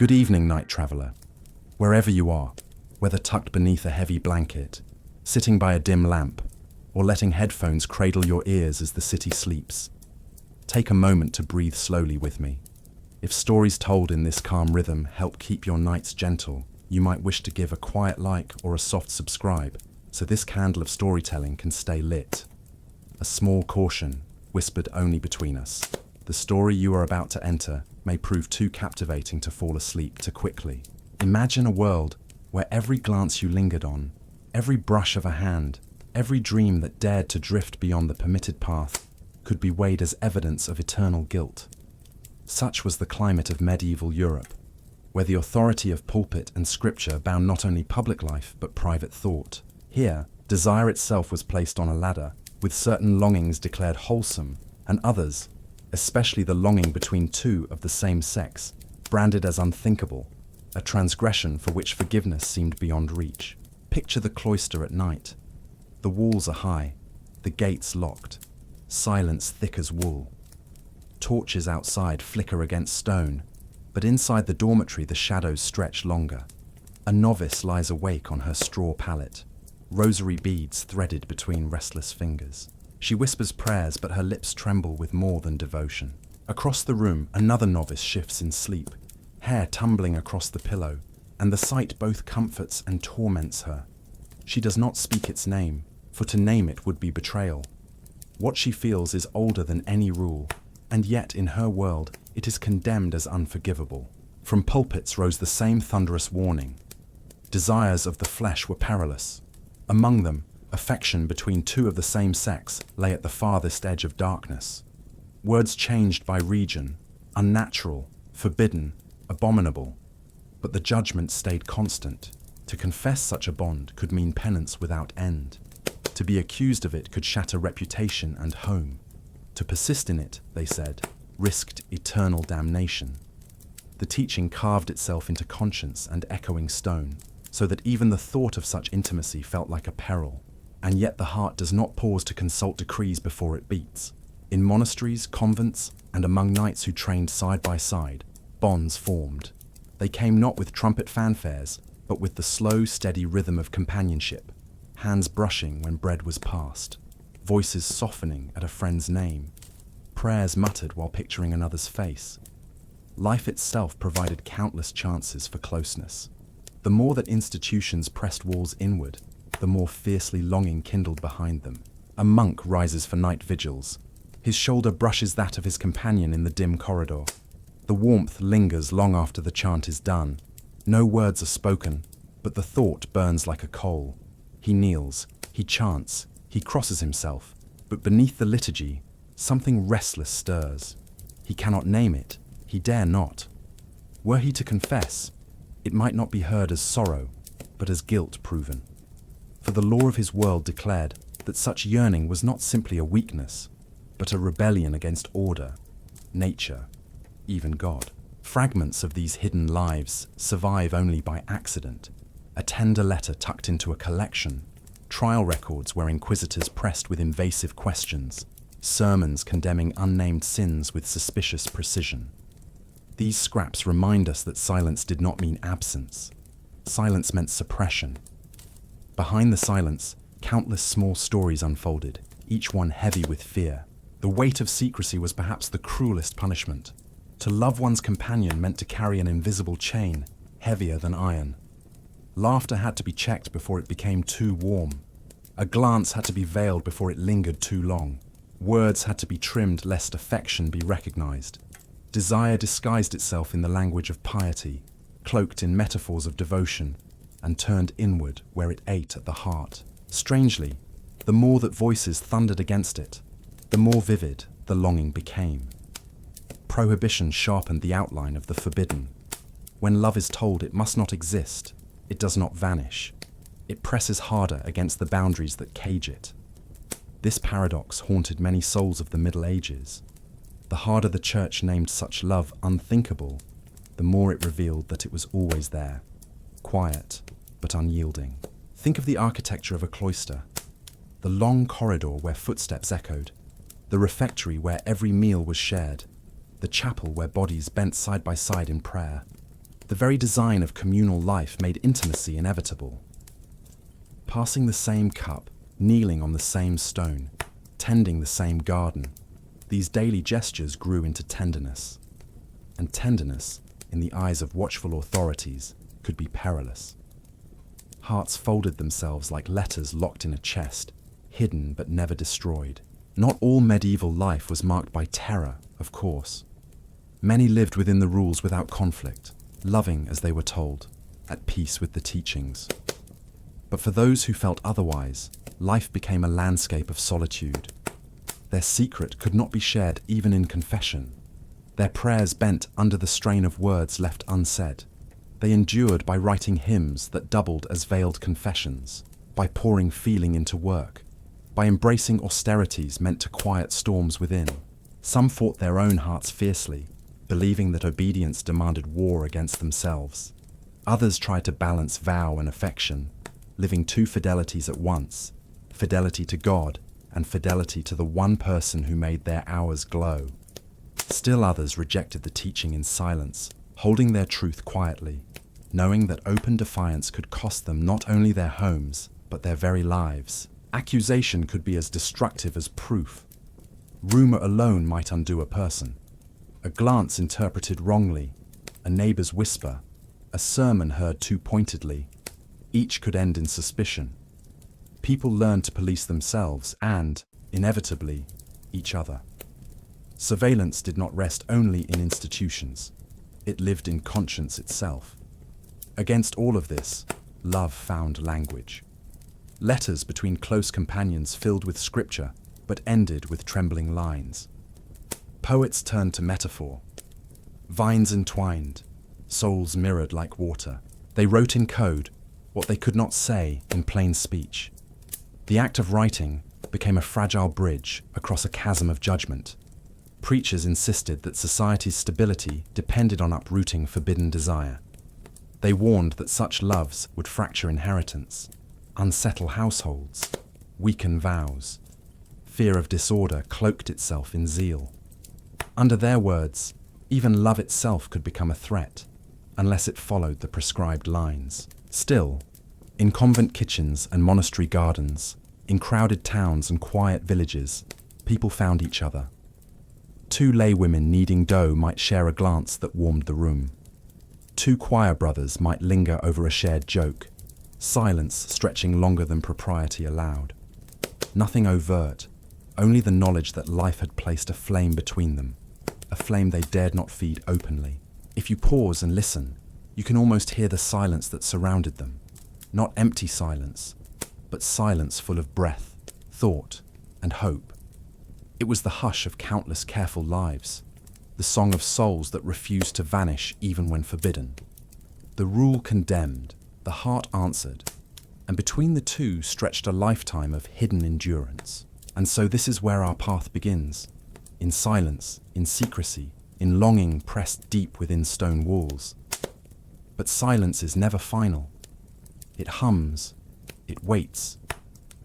Good evening, night traveler. Wherever you are, whether tucked beneath a heavy blanket, sitting by a dim lamp, or letting headphones cradle your ears as the city sleeps, take a moment to breathe slowly with me. If stories told in this calm rhythm help keep your nights gentle, you might wish to give a quiet like or a soft subscribe, so this candle of storytelling can stay lit. A small caution, whispered only between us. The story you are about to enter may prove too captivating to fall asleep too quickly. Imagine a world where every glance you lingered on, every brush of a hand, every dream that dared to drift beyond the permitted path could be weighed as evidence of eternal guilt. Such was the climate of medieval Europe, where the authority of pulpit and scripture bound not only public life but private thought. Here, desire itself was placed on a ladder, with certain longings declared wholesome, and others, especially the longing between two of the same sex, branded as unthinkable, a transgression for which forgiveness seemed beyond reach. Picture the cloister at night. The walls are high, the gates locked, silence thick as wool. Torches outside flicker against stone, but inside the dormitory the shadows stretch longer. A novice lies awake on her straw pallet, rosary beads threaded between restless fingers. She whispers prayers, but her lips tremble with more than devotion. Across the room, another novice shifts in sleep, hair tumbling across the pillow, and the sight both comforts and torments her. She does not speak its name, for to name it would be betrayal. What she feels is older than any rule, and yet in her world it is condemned as unforgivable. From pulpits rose the same thunderous warning. Desires of the flesh were perilous. Among them, affection between two of the same sex lay at the farthest edge of darkness. Words changed by region, unnatural, forbidden, abominable. But the judgment stayed constant. To confess such a bond could mean penance without end. To be accused of it could shatter reputation and home. To persist in it, they said, risked eternal damnation. The teaching carved itself into conscience and echoing stone, so that even the thought of such intimacy felt like a peril. And yet the heart does not pause to consult decrees before it beats. In monasteries, convents, and among knights who trained side by side, bonds formed. They came not with trumpet fanfares, but with the slow, steady rhythm of companionship, hands brushing when bread was passed, voices softening at a friend's name, prayers muttered while picturing another's face. Life itself provided countless chances for closeness. The more that institutions pressed walls inward, the more fiercely longing kindled behind them. A monk rises for night vigils. His shoulder brushes that of his companion in the dim corridor. The warmth lingers long after the chant is done. No words are spoken, but the thought burns like a coal. He kneels, he chants, he crosses himself, but beneath the liturgy, something restless stirs. He cannot name it, he dare not. Were he to confess, it might not be heard as sorrow, but as guilt proven. For the law of his world declared that such yearning was not simply a weakness, but a rebellion against order, nature, even God. Fragments of these hidden lives survive only by accident. A tender letter tucked into a collection, trial records where inquisitors pressed with invasive questions, sermons condemning unnamed sins with suspicious precision. These scraps remind us that silence did not mean absence. Silence meant suppression. Behind the silence, countless small stories unfolded, each one heavy with fear. The weight of secrecy was perhaps the cruelest punishment. To love one's companion meant to carry an invisible chain, heavier than iron. Laughter had to be checked before it became too warm. A glance had to be veiled before it lingered too long. Words had to be trimmed lest affection be recognized. Desire disguised itself in the language of piety, cloaked in metaphors of devotion, and turned inward where it ate at the heart. Strangely, the more that voices thundered against it, the more vivid the longing became. Prohibition sharpened the outline of the forbidden. When love is told it must not exist, it does not vanish. It presses harder against the boundaries that cage it. This paradox haunted many souls of the Middle Ages. The harder the church named such love unthinkable, the more it revealed that it was always there, quiet but unyielding. Think of the architecture of a cloister, the long corridor where footsteps echoed, the refectory where every meal was shared, the chapel where bodies bent side by side in prayer. The very design of communal life made intimacy inevitable. Passing the same cup, kneeling on the same stone, tending the same garden, these daily gestures grew into tenderness. And tenderness, in the eyes of watchful authorities, could be perilous. Hearts folded themselves like letters locked in a chest, hidden but never destroyed. Not all medieval life was marked by terror, of course. Many lived within the rules without conflict, loving as they were told, at peace with the teachings. But for those who felt otherwise, life became a landscape of solitude. Their secret could not be shared even in confession. Their prayers bent under the strain of words left unsaid. They endured by writing hymns that doubled as veiled confessions, by pouring feeling into work, by embracing austerities meant to quiet storms within. Some fought their own hearts fiercely, believing that obedience demanded war against themselves. Others tried to balance vow and affection, living two fidelities at once, fidelity to God and fidelity to the one person who made their hours glow. Still others rejected the teaching in silence, holding their truth quietly, knowing that open defiance could cost them not only their homes, but their very lives. Accusation could be as destructive as proof. Rumor alone might undo a person. A glance interpreted wrongly, a neighbor's whisper, a sermon heard too pointedly, each could end in suspicion. People learned to police themselves and, inevitably, each other. Surveillance did not rest only in institutions. It lived in conscience itself. Against all of this, love found language. Letters between close companions filled with scripture, but ended with trembling lines. Poets turned to metaphor. Vines entwined, souls mirrored like water. They wrote in code what they could not say in plain speech. The act of writing became a fragile bridge across a chasm of judgment. Preachers insisted that society's stability depended on uprooting forbidden desire. They warned that such loves would fracture inheritance, unsettle households, weaken vows. Fear of disorder cloaked itself in zeal. Under their words, even love itself could become a threat, unless it followed the prescribed lines. Still, in convent kitchens and monastery gardens, in crowded towns and quiet villages, people found each other. Two laywomen kneading dough might share a glance that warmed the room. Two choir brothers might linger over a shared joke, silence stretching longer than propriety allowed. Nothing overt, only the knowledge that life had placed a flame between them, a flame they dared not feed openly. If you pause and listen, you can almost hear the silence that surrounded them. Not empty silence, but silence full of breath, thought, and hope. It was the hush of countless careful lives, the song of souls that refused to vanish even when forbidden. The rule condemned, the heart answered, and between the two stretched a lifetime of hidden endurance. And so this is where our path begins, in silence, in secrecy, in longing pressed deep within stone walls. But silence is never final. It hums, it waits,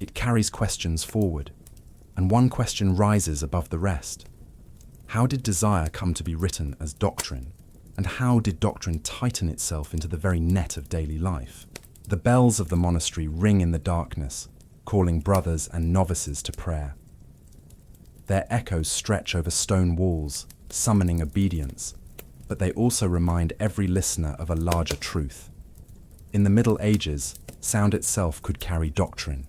it carries questions forward, and one question rises above the rest. How did desire come to be written as doctrine? And how did doctrine tighten itself into the very net of daily life? The bells of the monastery ring in the darkness, calling brothers and novices to prayer. Their echoes stretch over stone walls, summoning obedience, but they also remind every listener of a larger truth. In the Middle Ages, sound itself could carry doctrine.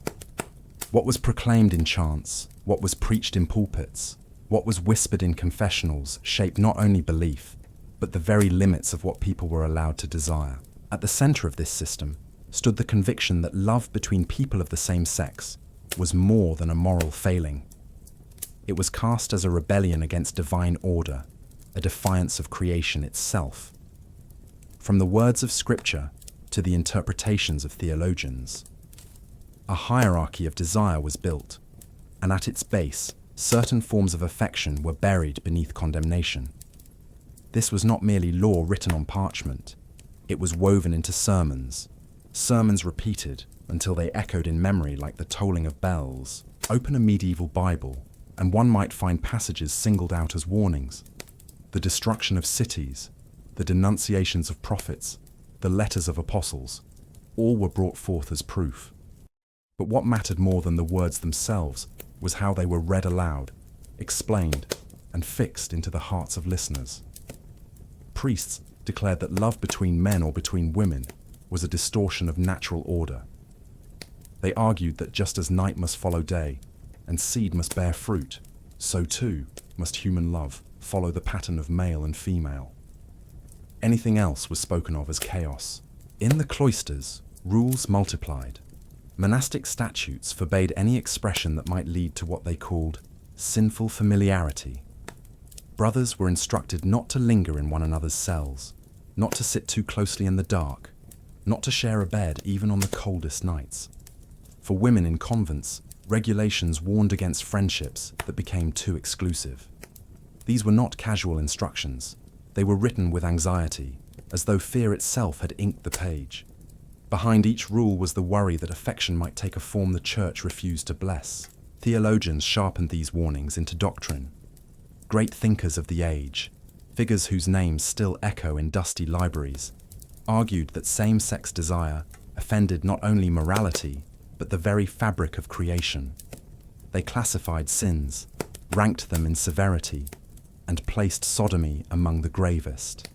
What was proclaimed in chants, what was preached in pulpits, what was whispered in confessionals shaped not only belief, but the very limits of what people were allowed to desire. At the center of this system stood the conviction that love between people of the same sex was more than a moral failing. It was cast as a rebellion against divine order, a defiance of creation itself. From the words of Scripture to the interpretations of theologians, a hierarchy of desire was built, and at its base, certain forms of affection were buried beneath condemnation. This was not merely law written on parchment, it was woven into sermons repeated until they echoed in memory like the tolling of bells. Open a medieval Bible, and one might find passages singled out as warnings. The destruction of cities, the denunciations of prophets, the letters of apostles, all were brought forth as proof. But what mattered more than the words themselves was how they were read aloud, explained, and fixed into the hearts of listeners. Priests declared that love between men or between women was a distortion of natural order. They argued that just as night must follow day, and seed must bear fruit, so too must human love follow the pattern of male and female. Anything else was spoken of as chaos. In the cloisters, rules multiplied. Monastic statutes forbade any expression that might lead to what they called sinful familiarity. Brothers were instructed not to linger in one another's cells, not to sit too closely in the dark, not to share a bed even on the coldest nights. For women in convents, regulations warned against friendships that became too exclusive. These were not casual instructions. They were written with anxiety, as though fear itself had inked the page. Behind each rule was the worry that affection might take a form the church refused to bless. Theologians sharpened these warnings into doctrine. Great thinkers of the age, figures whose names still echo in dusty libraries, argued that same-sex desire offended not only morality, but the very fabric of creation. They classified sins, ranked them in severity, and placed sodomy among the gravest.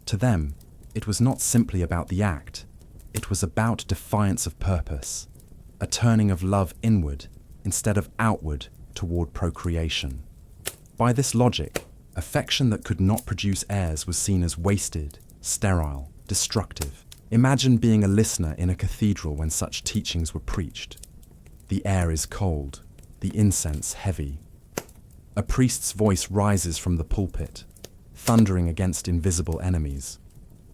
To them, it was not simply about the act, it was about defiance of purpose, a turning of love inward instead of outward toward procreation. By this logic, affection that could not produce heirs was seen as wasted, sterile, destructive. Imagine being a listener in a cathedral when such teachings were preached. The air is cold, the incense heavy. A priest's voice rises from the pulpit, thundering against invisible enemies.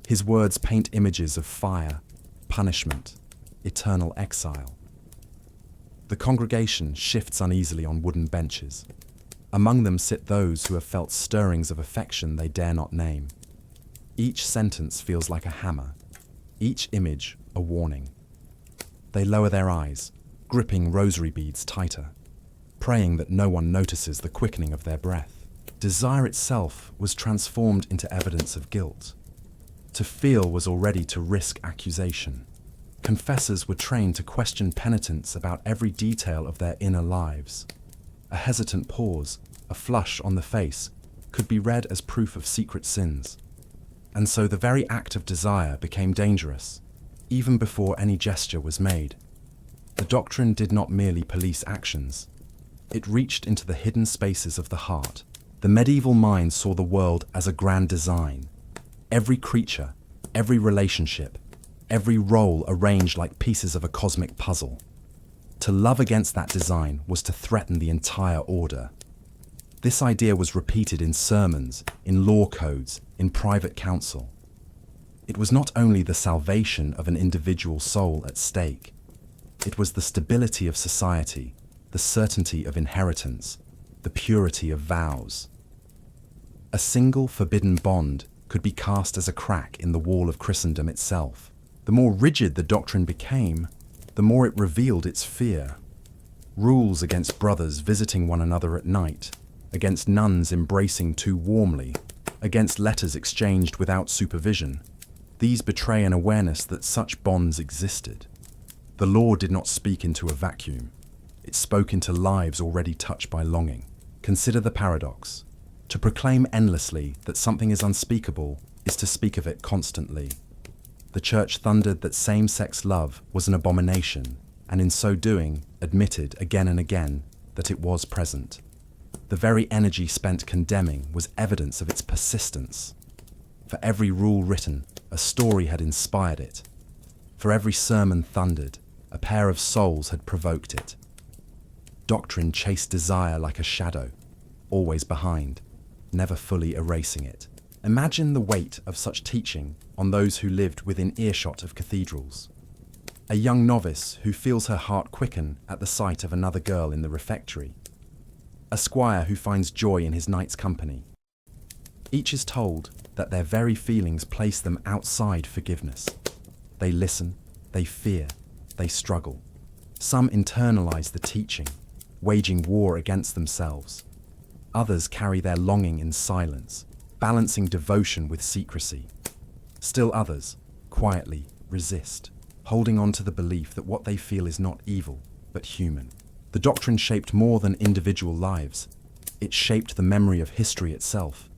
His words paint images of fire, punishment, eternal exile. The congregation shifts uneasily on wooden benches. Among them sit those who have felt stirrings of affection they dare not name. Each sentence feels like a hammer, each image a warning. They lower their eyes, gripping rosary beads tighter, praying that no one notices the quickening of their breath. Desire itself was transformed into evidence of guilt. To feel was already to risk accusation. Confessors were trained to question penitents about every detail of their inner lives. A hesitant pause, a flush on the face, could be read as proof of secret sins. And so the very act of desire became dangerous, even before any gesture was made. The doctrine did not merely police actions. It reached into the hidden spaces of the heart. The medieval mind saw the world as a grand design. Every creature, every relationship, every role arranged like pieces of a cosmic puzzle. To love against that design was to threaten the entire order. This idea was repeated in sermons, in law codes, in private counsel. It was not only the salvation of an individual soul at stake, it was the stability of society, the certainty of inheritance, the purity of vows. A single forbidden bond could be cast as a crack in the wall of Christendom itself. The more rigid the doctrine became, the more it revealed its fear. Rules against brothers visiting one another at night, against nuns embracing too warmly, against letters exchanged without supervision. These betray an awareness that such bonds existed. The law did not speak into a vacuum. It spoke into lives already touched by longing. Consider the paradox. To proclaim endlessly that something is unspeakable is to speak of it constantly. The church thundered that same-sex love was an abomination, and in so doing admitted again and again that it was present. The very energy spent condemning was evidence of its persistence. For every rule written, a story had inspired it. For every sermon thundered, a pair of souls had provoked it. Doctrine chased desire like a shadow, always behind, never fully erasing it. Imagine the weight of such teaching on those who lived within earshot of cathedrals. A young novice who feels her heart quicken at the sight of another girl in the refectory. A squire who finds joy in his knight's company. Each is told that their very feelings place them outside forgiveness. They listen, they fear, they struggle. Some internalize the teaching, waging war against themselves. Others carry their longing in silence, balancing devotion with secrecy. Still others, quietly, resist, holding on to the belief that what they feel is not evil, but human. The doctrine shaped more than individual lives. It shaped the memory of history itself.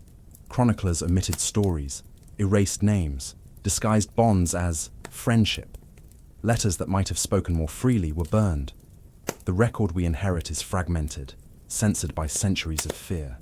Chroniclers omitted stories, erased names, disguised bonds as friendship. Letters that might have spoken more freely were burned. The record we inherit is fragmented, censored by centuries of fear.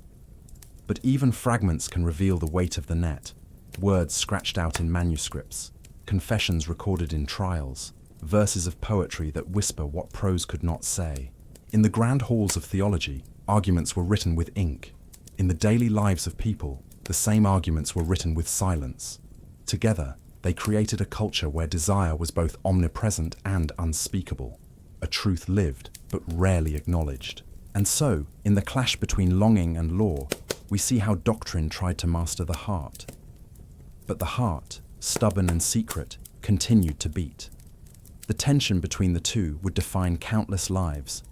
But even fragments can reveal the weight of the net. Words scratched out in manuscripts, confessions recorded in trials, verses of poetry that whisper what prose could not say. In the grand halls of theology, arguments were written with ink. In the daily lives of people, the same arguments were written with silence. Together, they created a culture where desire was both omnipresent and unspeakable, a truth lived but rarely acknowledged. And so, in the clash between longing and law, we see how doctrine tried to master the heart. But the heart, stubborn and secret, continued to beat. The tension between the two would define countless lives,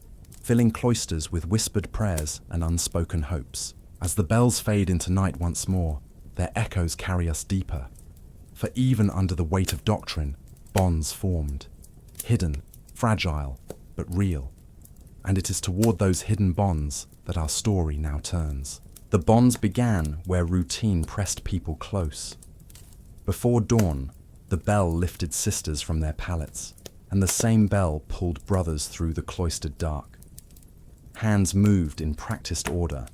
filling cloisters with whispered prayers and unspoken hopes. As the bells fade into night once more, their echoes carry us deeper. For even under the weight of doctrine, bonds formed, hidden, fragile, but real. And it is toward those hidden bonds that our story now turns. The bonds began where routine pressed people close. Before dawn, the bell lifted sisters from their pallets, and the same bell pulled brothers through the cloistered dark. Hands moved in practiced order,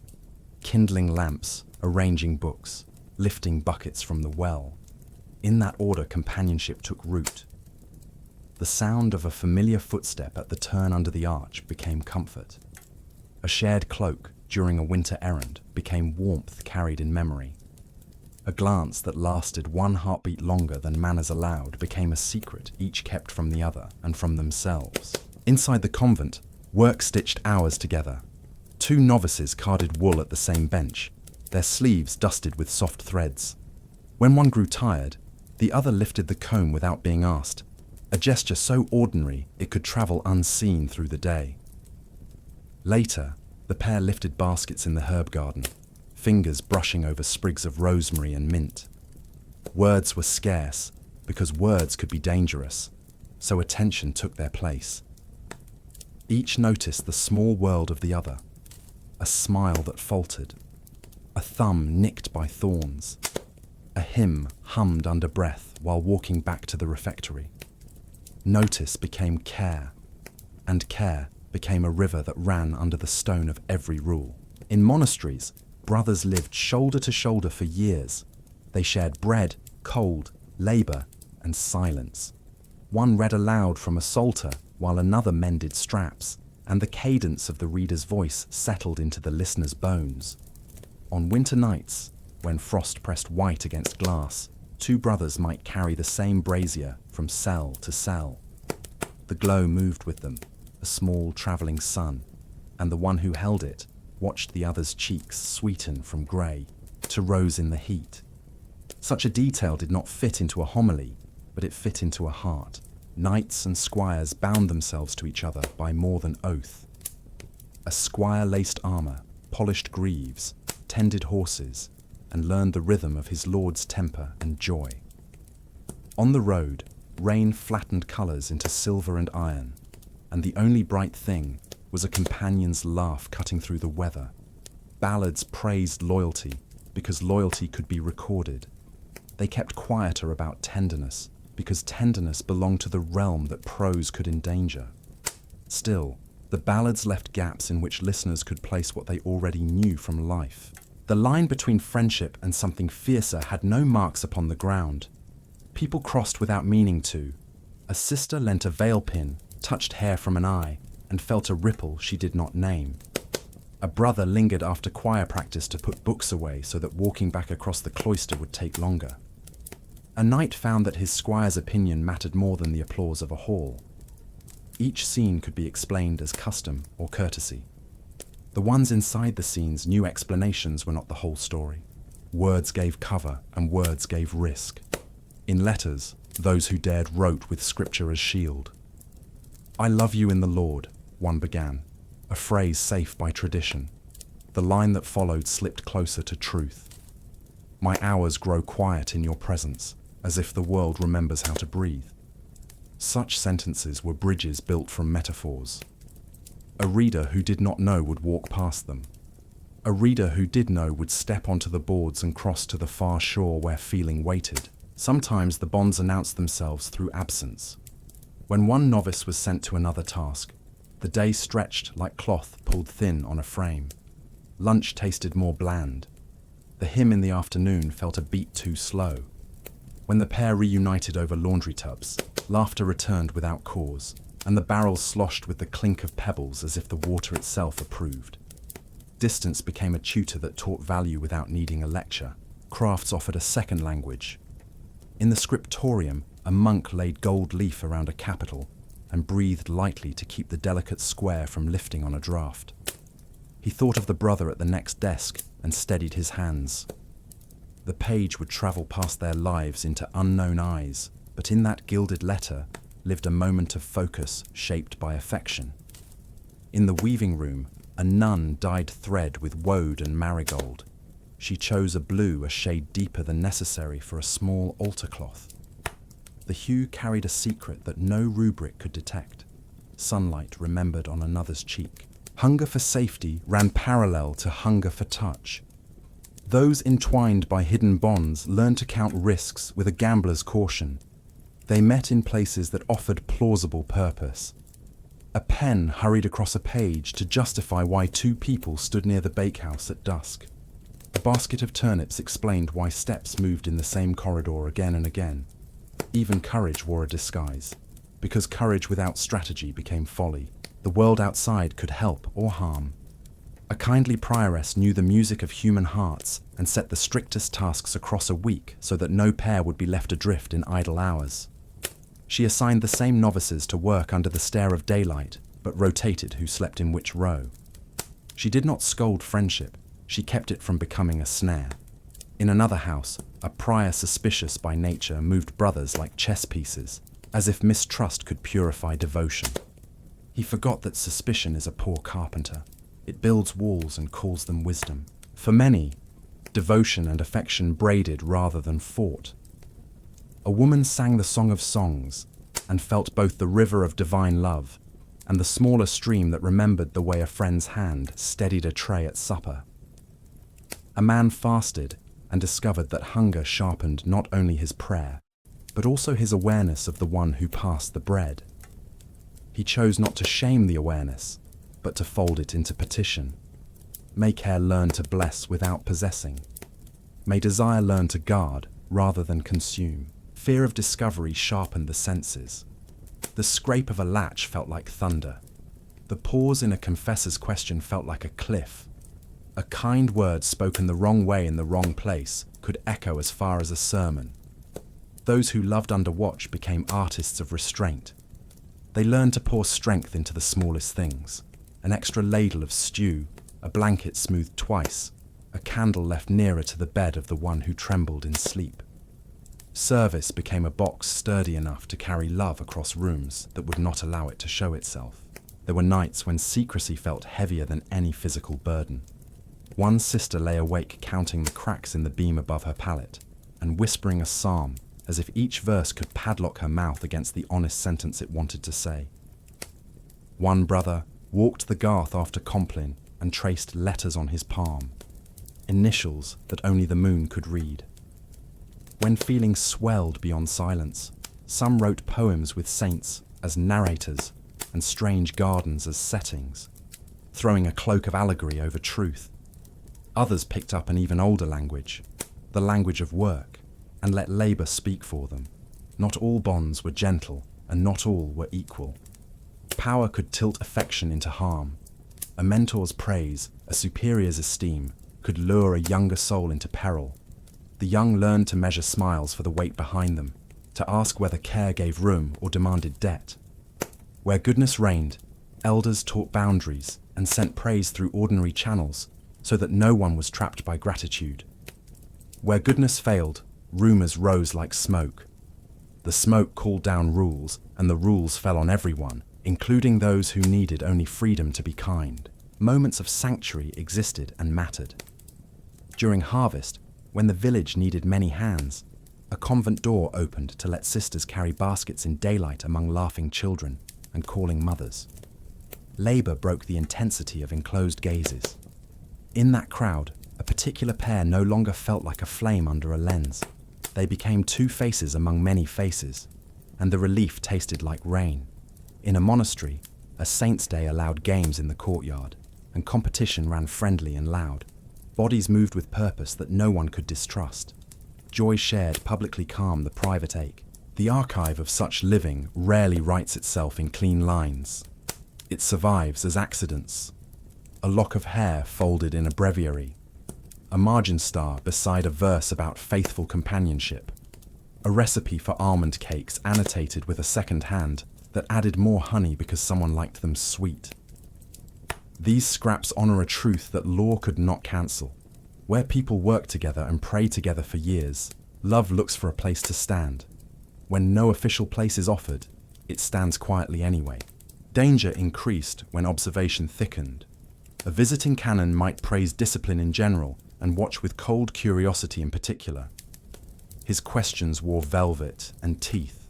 kindling lamps, arranging books, lifting buckets from the well. In that order, companionship took root. The sound of a familiar footstep at the turn under the arch became comfort. A shared cloak during a winter errand became warmth carried in memory. A glance that lasted one heartbeat longer than manners allowed became a secret each kept from the other and from themselves. Inside the convent, work stitched hours together. Two novices carded wool at the same bench, their sleeves dusted with soft threads. When one grew tired, the other lifted the comb without being asked, a gesture so ordinary it could travel unseen through the day. Later, the pair lifted baskets in the herb garden, fingers brushing over sprigs of rosemary and mint. Words were scarce because words could be dangerous, so attention took their place. Each noticed the small world of the other, a smile that faltered, a thumb nicked by thorns, a hymn hummed under breath while walking back to the refectory. Notice became care, and care became a river that ran under the stone of every rule. In monasteries, brothers lived shoulder to shoulder for years. They shared bread, cold, labor, and silence. One read aloud from a psalter while another mended straps, and the cadence of the reader's voice settled into the listener's bones. On winter nights, when frost pressed white against glass, two brothers might carry the same brazier from cell to cell. The glow moved with them, a small traveling sun, and the one who held it watched the other's cheeks sweeten from grey to rose in the heat. Such a detail did not fit into a homily, but it fit into a heart. Knights and squires bound themselves to each other by more than oath. A squire laced armour, polished greaves, tended horses, and learned the rhythm of his lord's temper and joy. On the road, rain flattened colours into silver and iron, and the only bright thing was a companion's laugh cutting through the weather. Ballads praised loyalty because loyalty could be recorded. They kept quieter about tenderness because tenderness belonged to the realm that prose could endanger. Still, the ballads left gaps in which listeners could place what they already knew from life. The line between friendship and something fiercer had no marks upon the ground. People crossed without meaning to. A sister lent a veil pin, touched hair from an eye, and felt a ripple she did not name. A brother lingered after choir practice to put books away so that walking back across the cloister would take longer. A knight found that his squire's opinion mattered more than the applause of a hall. Each scene could be explained as custom or courtesy. The ones inside the scenes knew explanations were not the whole story. Words gave cover and words gave risk. In letters, those who dared wrote with scripture as shield. "I love you in the Lord," one began, a phrase safe by tradition. The line that followed slipped closer to truth. My hours grow quiet in your presence, as if the world remembers how to breathe. Such sentences were bridges built from metaphors. A reader who did not know would walk past them. A reader who did know would step onto the boards and cross to the far shore where feeling waited. Sometimes the bonds announced themselves through absence. When one novice was sent to another task, the day stretched like cloth pulled thin on a frame. Lunch tasted more bland. The hymn in the afternoon felt a beat too slow. When the pair reunited over laundry tubs, laughter returned without cause, and the barrels sloshed with the clink of pebbles as if the water itself approved. Distance became a tutor that taught value without needing a lecture. Crafts offered a second language. In the scriptorium, a monk laid gold leaf around a capital and breathed lightly to keep the delicate square from lifting on a draught. He thought of the brother at the next desk and steadied his hands. The page would travel past their lives into unknown eyes, but in that gilded letter lived a moment of focus shaped by affection. In the weaving room, a nun dyed thread with woad and marigold. She chose a blue a shade deeper than necessary for a small altar cloth. The hue carried a secret that no rubric could detect. Sunlight remembered on another's cheek. Hunger for safety ran parallel to hunger for touch. Those entwined by hidden bonds learned to count risks with a gambler's caution. They met in places that offered plausible purpose. A pen hurried across a page to justify why two people stood near the bakehouse at dusk. A basket of turnips explained why steps moved in the same corridor again and again. Even courage wore a disguise, because courage without strategy became folly. The world outside could help or harm. A kindly prioress knew the music of human hearts and set the strictest tasks across a week so that no pair would be left adrift in idle hours. She assigned the same novices to work under the stare of daylight, but rotated who slept in which row. She did not scold friendship, she kept it from becoming a snare. In another house, a prior suspicious by nature moved brothers like chess pieces, as if mistrust could purify devotion. He forgot that suspicion is a poor carpenter. It builds walls and calls them wisdom. For many, devotion and affection braided rather than fought. A woman sang the song of songs and felt both the river of divine love and the smaller stream that remembered the way a friend's hand steadied a tray at supper. A man fasted and discovered that hunger sharpened not only his prayer, but also his awareness of the one who passed the bread. He chose not to shame the awareness, but to fold it into petition. May care learn to bless without possessing. May desire learn to guard rather than consume. Fear of discovery sharpened the senses. The scrape of a latch felt like thunder. The pause in a confessor's question felt like a cliff. A kind word spoken the wrong way in the wrong place could echo as far as a sermon. Those who loved under watch became artists of restraint. They learned to pour strength into the smallest things. An extra ladle of stew, a blanket smoothed twice, a candle left nearer to the bed of the one who trembled in sleep. Service became a box sturdy enough to carry love across rooms that would not allow it to show itself. There were nights when secrecy felt heavier than any physical burden. One sister lay awake counting the cracks in the beam above her pallet and whispering a psalm as if each verse could padlock her mouth against the honest sentence it wanted to say. One brother walked the garth after Compline and traced letters on his palm, initials that only the moon could read. When feelings swelled beyond silence, some wrote poems with saints as narrators and strange gardens as settings, throwing a cloak of allegory over truth. Others picked up an even older language, the language of work, and let labour speak for them. Not all bonds were gentle, and not all were equal. Power could tilt affection into harm. A mentor's praise, a superior's esteem, could lure a younger soul into peril. The young learned to measure smiles for the weight behind them, to ask whether care gave room or demanded debt. Where goodness reigned, elders taught boundaries and sent praise through ordinary channels so that no one was trapped by gratitude. Where goodness failed, rumours rose like smoke. The smoke called down rules, and the rules fell on everyone, including those who needed only freedom to be kind. Moments of sanctuary existed and mattered. During harvest, When the village needed many hands, a convent door opened to let sisters carry baskets in daylight among laughing children and calling mothers. Labor broke the intensity of enclosed gazes. In that crowd, a particular pair no longer felt like a flame under a lens. They became two faces among many faces, and the relief tasted like rain. In a monastery, a saint's day allowed games in the courtyard, and competition ran friendly and loud. Bodies moved with purpose that no one could distrust. Joy shared publicly calmed the private ache. The archive of such living rarely writes itself in clean lines. It survives as accidents. A lock of hair folded in a breviary. A margin star beside a verse about faithful companionship. A recipe for almond cakes annotated with a second hand that added more honey because someone liked them sweet. These scraps honor a truth that law could not cancel. Where people work together and pray together for years, love looks for a place to stand. When no official place is offered, it stands quietly anyway. Danger increased when observation thickened. A visiting canon might praise discipline in general and watch with cold curiosity in particular. His questions wore velvet and teeth.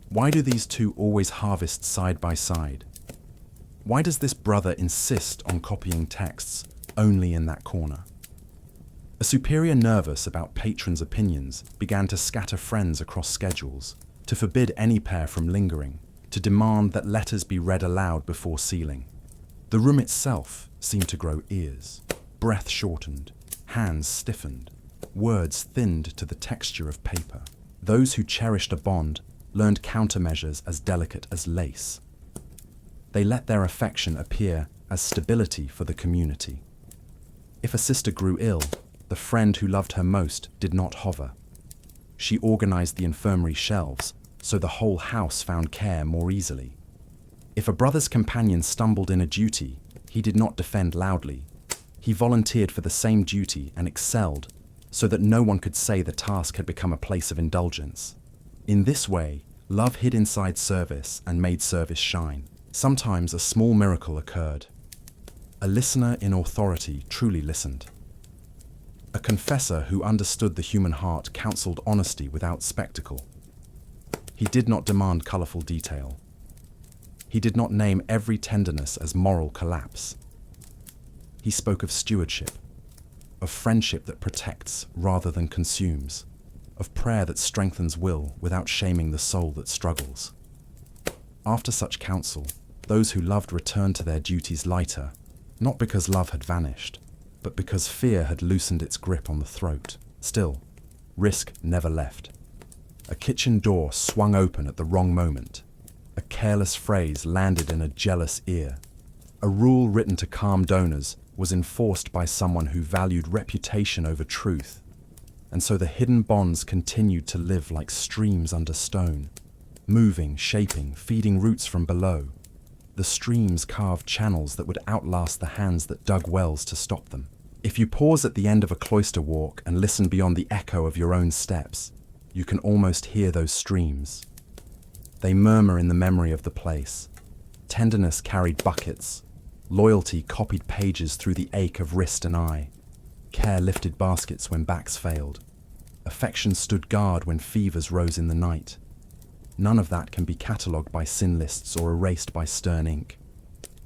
Why do these two always harvest side by side? Why does this brother insist on copying texts only in that corner? A superior nervous about patrons' opinions began to scatter friends across schedules, to forbid any pair from lingering, to demand that letters be read aloud before sealing. The room itself seemed to grow ears. Breath shortened, hands stiffened, words thinned to the texture of paper. Those who cherished a bond learned countermeasures as delicate as lace. They let their affection appear as stability for the community. If a sister grew ill, the friend who loved her most did not hover. She organized the infirmary shelves, so the whole house found care more easily. If a brother's companion stumbled in a duty, he did not defend loudly. He volunteered for the same duty and excelled, so that no one could say the task had become a place of indulgence. In this way, love hid inside service and made service shine. Sometimes a small miracle occurred. A listener in authority truly listened. A confessor who understood the human heart counseled honesty without spectacle. He did not demand colorful detail. He did not name every tenderness as moral collapse. He spoke of stewardship, of friendship that protects rather than consumes, of prayer that strengthens will without shaming the soul that struggles. After such counsel, those who loved returned to their duties lighter, not because love had vanished, but because fear had loosened its grip on the throat. Still, risk never left. A kitchen door swung open at the wrong moment. A careless phrase landed in a jealous ear. A rule written to calm donors was enforced by someone who valued reputation over truth. And so the hidden bonds continued to live like streams under stone, moving, shaping, feeding roots from below. The streams carved channels that would outlast the hands that dug wells to stop them. If you pause at the end of a cloister walk and listen beyond the echo of your own steps, you can almost hear those streams. They murmur in the memory of the place. Tenderness carried buckets. Loyalty copied pages through the ache of wrist and eye. Care lifted baskets when backs failed. Affection stood guard when fevers rose in the night. None of that can be catalogued by sin lists or erased by stern ink.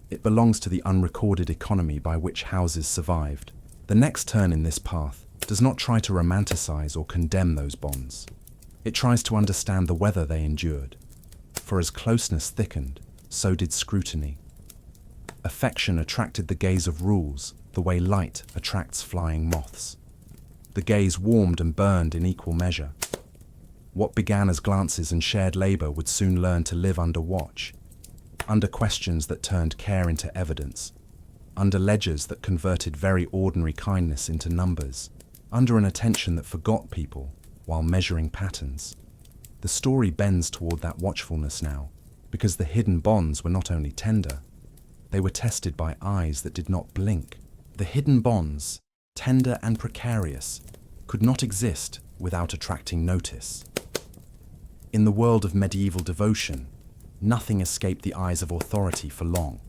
It belongs to the unrecorded economy by which houses survived. The next turn in this path does not try to romanticize or condemn those bonds. It tries to understand the weather they endured. For as closeness thickened, so did scrutiny. Affection attracted the gaze of rules, the way light attracts flying moths. The gaze warmed and burned in equal measure. What began as glances and shared labor would soon learn to live under watch, under questions that turned care into evidence, under ledgers that converted very ordinary kindness into numbers, under an attention that forgot people while measuring patterns. The story bends toward that watchfulness now, because the hidden bonds were not only tender, they were tested by eyes that did not blink. The hidden bonds, tender and precarious, could not exist without attracting notice. In the world of medieval devotion, nothing escaped the eyes of authority for long.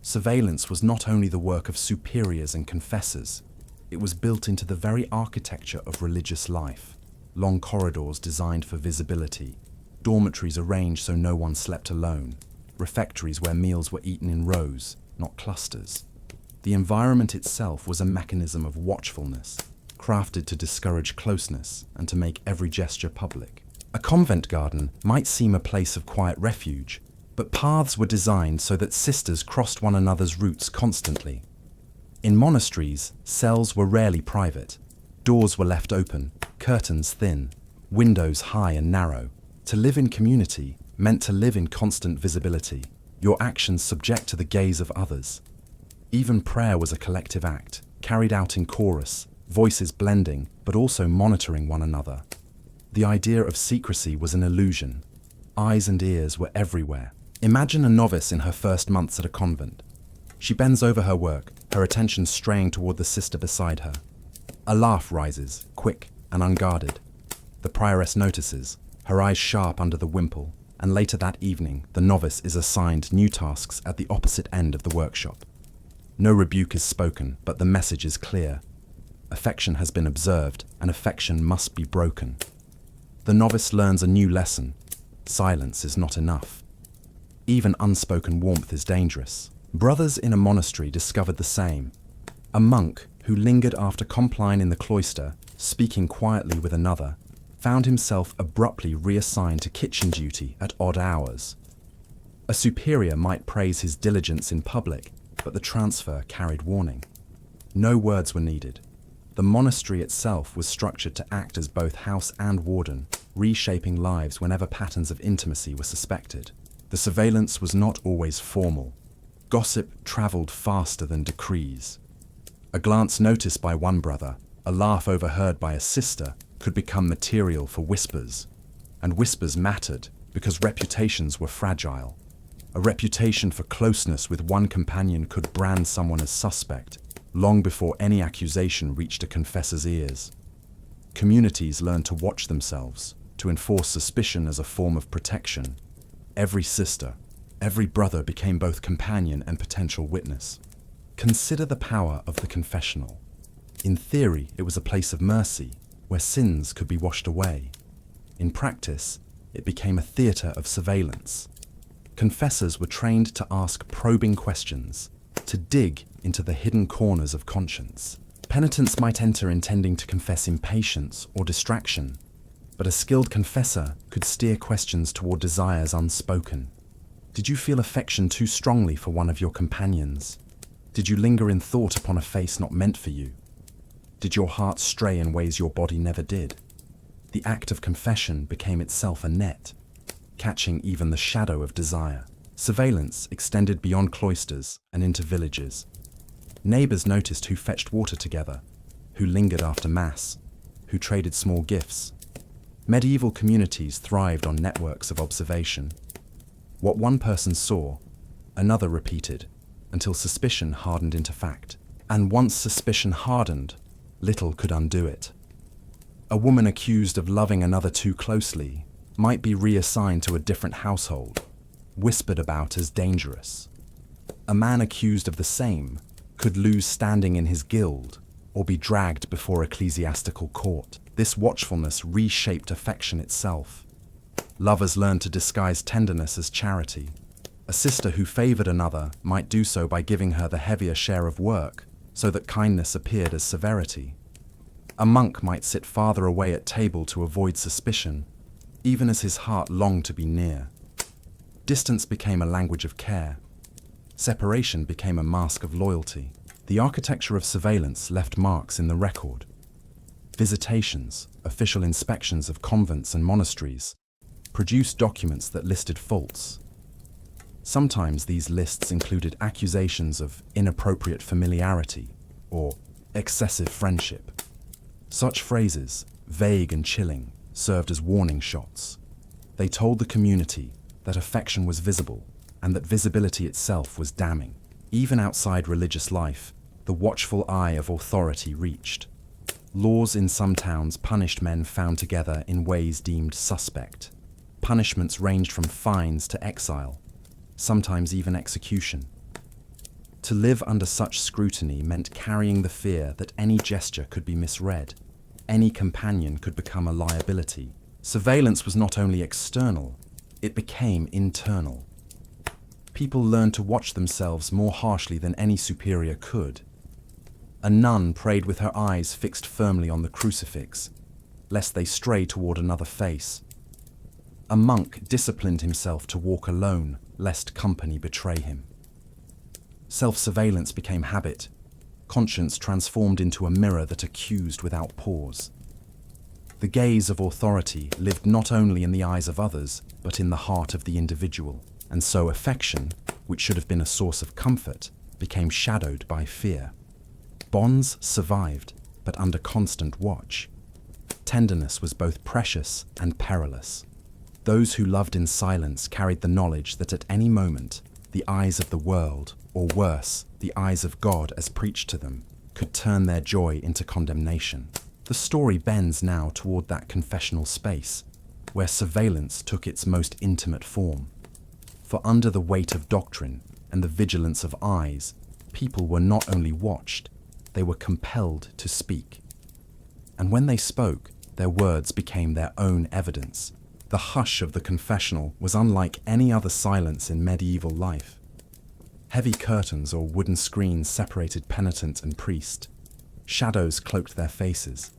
Surveillance was not only the work of superiors and confessors, It was built into the very architecture of religious life. Long corridors designed for visibility, dormitories arranged so no one slept alone, refectories where meals were eaten in rows, not clusters. The environment itself was a mechanism of watchfulness, crafted to discourage closeness and to make every gesture public. A convent garden might seem a place of quiet refuge, but paths were designed so that sisters crossed one another's routes constantly. In monasteries, cells were rarely private. Doors were left open, curtains thin, windows high and narrow. To live in community meant to live in constant visibility, your actions subject to the gaze of others. Even prayer was a collective act, carried out in chorus, voices blending, but also monitoring one another. The idea of secrecy was an illusion. Eyes and ears were everywhere. Imagine a novice in her first months at a convent. She bends over her work, her attention straying toward the sister beside her. A laugh rises, quick and unguarded. The prioress notices, her eyes sharp under the wimple, and later that evening, the novice is assigned new tasks at the opposite end of the workshop. No rebuke is spoken, but the message is clear. Affection has been observed, and affection must be broken. The novice learns a new lesson. Silence is not enough. Even unspoken warmth is dangerous. Brothers in a monastery discovered the same. A monk, who lingered after compline in the cloister, speaking quietly with another, found himself abruptly reassigned to kitchen duty at odd hours. A superior might praise his diligence in public, but the transfer carried warning. No words were needed. The monastery itself was structured to act as both house and warden, reshaping lives whenever patterns of intimacy were suspected. The surveillance was not always formal. Gossip traveled faster than decrees. A glance noticed by one brother, a laugh overheard by a sister, could become material for whispers. And whispers mattered because reputations were fragile. A reputation for closeness with one companion could brand someone as suspect, long before any accusation reached a confessor's ears. Communities learned to watch themselves, to enforce suspicion as a form of protection. Every sister, every brother became both companion and potential witness. Consider the power of the confessional. In theory, it was a place of mercy, where sins could be washed away. In practice, it became a theatre of surveillance. Confessors were trained to ask probing questions, to dig into the hidden corners of conscience. Penitents might enter intending to confess impatience or distraction, but a skilled confessor could steer questions toward desires unspoken. Did you feel affection too strongly for one of your companions? Did you linger in thought upon a face not meant for you? Did your heart stray in ways your body never did? The act of confession became itself a net, catching even the shadow of desire. Surveillance extended beyond cloisters and into villages. Neighbors noticed who fetched water together, who lingered after mass, who traded small gifts. Medieval communities thrived on networks of observation. What one person saw, another repeated, until suspicion hardened into fact. And once suspicion hardened, little could undo it. A woman accused of loving another too closely might be reassigned to a different household, whispered about as dangerous. A man accused of the same could lose standing in his guild or be dragged before ecclesiastical court. This watchfulness reshaped affection itself. Lovers learned to disguise tenderness as charity. A sister who favored another might do so by giving her the heavier share of work, so that kindness appeared as severity. A monk might sit farther away at table to avoid suspicion, even as his heart longed to be near. Distance became a language of care. Separation became a mask of loyalty. The architecture of surveillance left marks in the record. Visitations, official inspections of convents and monasteries, produced documents that listed faults. Sometimes these lists included accusations of inappropriate familiarity or excessive friendship. Such phrases, vague and chilling, served as warning shots. They told the community that affection was visible and that visibility itself was damning. Even outside religious life, the watchful eye of authority reached. Laws in some towns punished men found together in ways deemed suspect. Punishments ranged from fines to exile, sometimes even execution. To live under such scrutiny meant carrying the fear that any gesture could be misread, any companion could become a liability. Surveillance was not only external, it became internal. People learned to watch themselves more harshly than any superior could. A nun prayed with her eyes fixed firmly on the crucifix, lest they stray toward another face. A monk disciplined himself to walk alone, lest company betray him. Self-surveillance became habit. Conscience transformed into a mirror that accused without pause. The gaze of authority lived not only in the eyes of others, but in the heart of the individual, and so affection, which should have been a source of comfort, became shadowed by fear. Bonds survived, but under constant watch. Tenderness was both precious and perilous. Those who loved in silence carried the knowledge that at any moment, the eyes of the world, or worse, the eyes of God as preached to them, could turn their joy into condemnation. The story bends now toward that confessional space, where surveillance took its most intimate form. For under the weight of doctrine and the vigilance of eyes, people were not only watched, they were compelled to speak. And when they spoke, their words became their own evidence. The hush of the confessional was unlike any other silence in medieval life. Heavy curtains or wooden screens separated penitent and priest. Shadows cloaked their faces,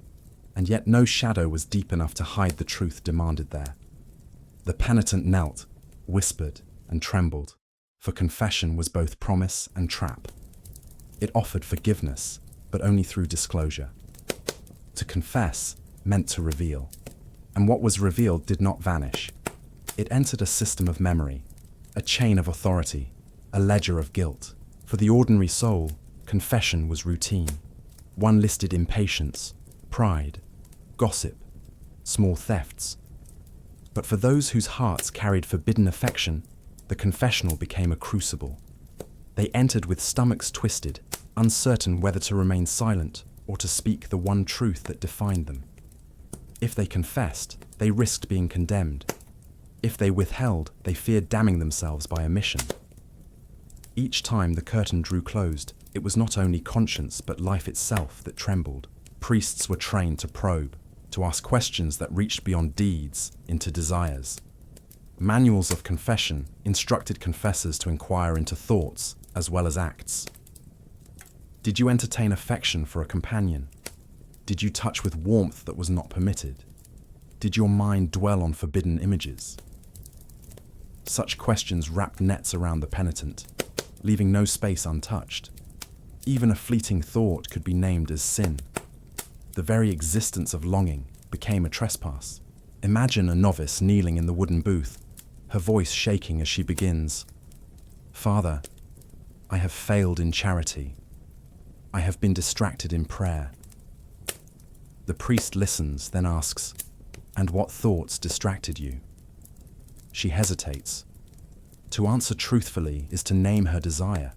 and yet no shadow was deep enough to hide the truth demanded there. The penitent knelt, whispered, and trembled, for confession was both promise and trap. It offered forgiveness, but only through disclosure. To confess meant to reveal, and what was revealed did not vanish. It entered a system of memory, a chain of authority, a ledger of guilt. For the ordinary soul, confession was routine. One listed impatience, pride, gossip, small thefts. But for those whose hearts carried forbidden affection, the confessional became a crucible. They entered with stomachs twisted, uncertain whether to remain silent or to speak the one truth that defined them. If they confessed, they risked being condemned. If they withheld, they feared damning themselves by omission. Each time the curtain drew closed, it was not only conscience but life itself that trembled. Priests were trained to probe, to ask questions that reached beyond deeds into desires. Manuals of confession instructed confessors to inquire into thoughts as well as acts. Did you entertain affection for a companion? Did you touch with warmth that was not permitted? Did your mind dwell on forbidden images? Such questions wrapped nets around the penitent, leaving no space untouched. Even a fleeting thought could be named as sin. The very existence of longing became a trespass. Imagine a novice kneeling in the wooden booth, her voice shaking as she begins, "Father, I have failed in charity. I have been distracted in prayer." The priest listens, then asks, "And what thoughts distracted you?" She hesitates. To answer truthfully is to name her desire.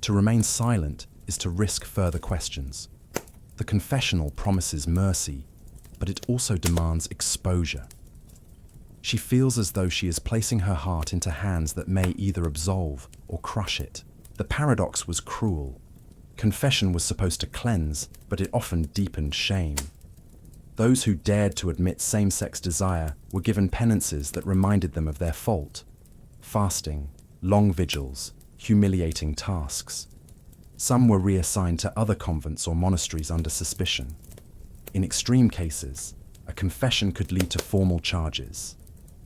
To remain silent is to risk further questions. The confessional promises mercy, but it also demands exposure. She feels as though she is placing her heart into hands that may either absolve or crush it. The paradox was cruel. Confession was supposed to cleanse, but it often deepened shame. Those who dared to admit same-sex desire were given penances that reminded them of their fault. Fasting, long vigils, humiliating tasks. Some were reassigned to other convents or monasteries under suspicion. In extreme cases, a confession could lead to formal charges.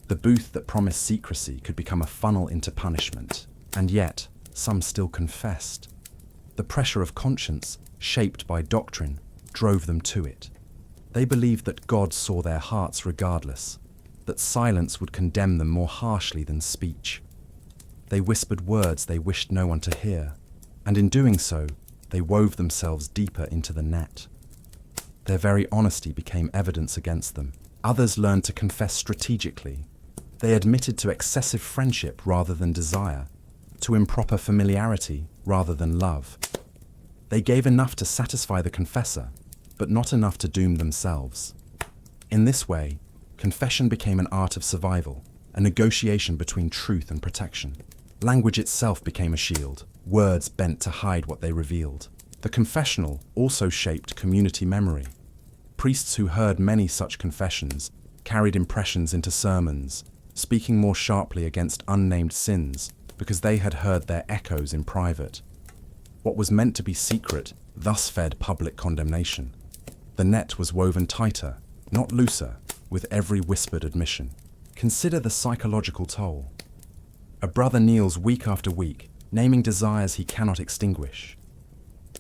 The booth that promised secrecy could become a funnel into punishment, and yet some still confessed. The pressure of conscience, shaped by doctrine, drove them to it. They believed that God saw their hearts regardless, that silence would condemn them more harshly than speech. They whispered words they wished no one to hear, and in doing so, they wove themselves deeper into the net. Their very honesty became evidence against them. Others learned to confess strategically. They admitted to excessive friendship rather than desire, to improper familiarity rather than love. They gave enough to satisfy the confessor, but not enough to doom themselves. In this way, confession became an art of survival, a negotiation between truth and protection. Language itself became a shield, words bent to hide what they revealed. The confessional also shaped community memory. Priests who heard many such confessions carried impressions into sermons, speaking more sharply against unnamed sins because they had heard their echoes in private. What was meant to be secret thus fed public condemnation. The net was woven tighter, not looser, with every whispered admission. Consider the psychological toll. A brother kneels week after week, naming desires he cannot extinguish.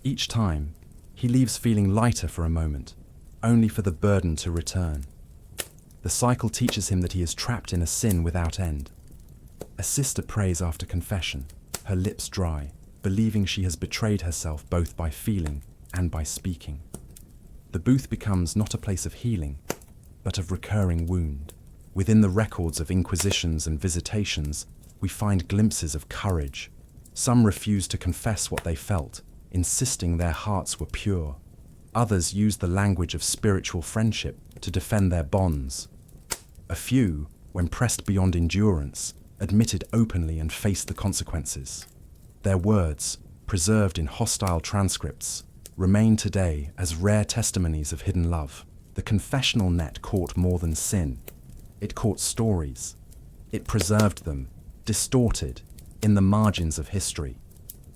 Each time, he leaves feeling lighter for a moment, only for the burden to return. The cycle teaches him that he is trapped in a sin without end. A sister prays after confession, her lips dry, believing she has betrayed herself both by feeling and by speaking. The booth becomes not a place of healing, but of recurring wound. Within the records of inquisitions and visitations, we find glimpses of courage. Some refused to confess what they felt, insisting their hearts were pure. Others used the language of spiritual friendship to defend their bonds. A few, when pressed beyond endurance, admitted openly and faced the consequences. Their words, preserved in hostile transcripts, remain today as rare testimonies of hidden love. The confessional net caught more than sin. It caught stories. It preserved them, distorted, in the margins of history.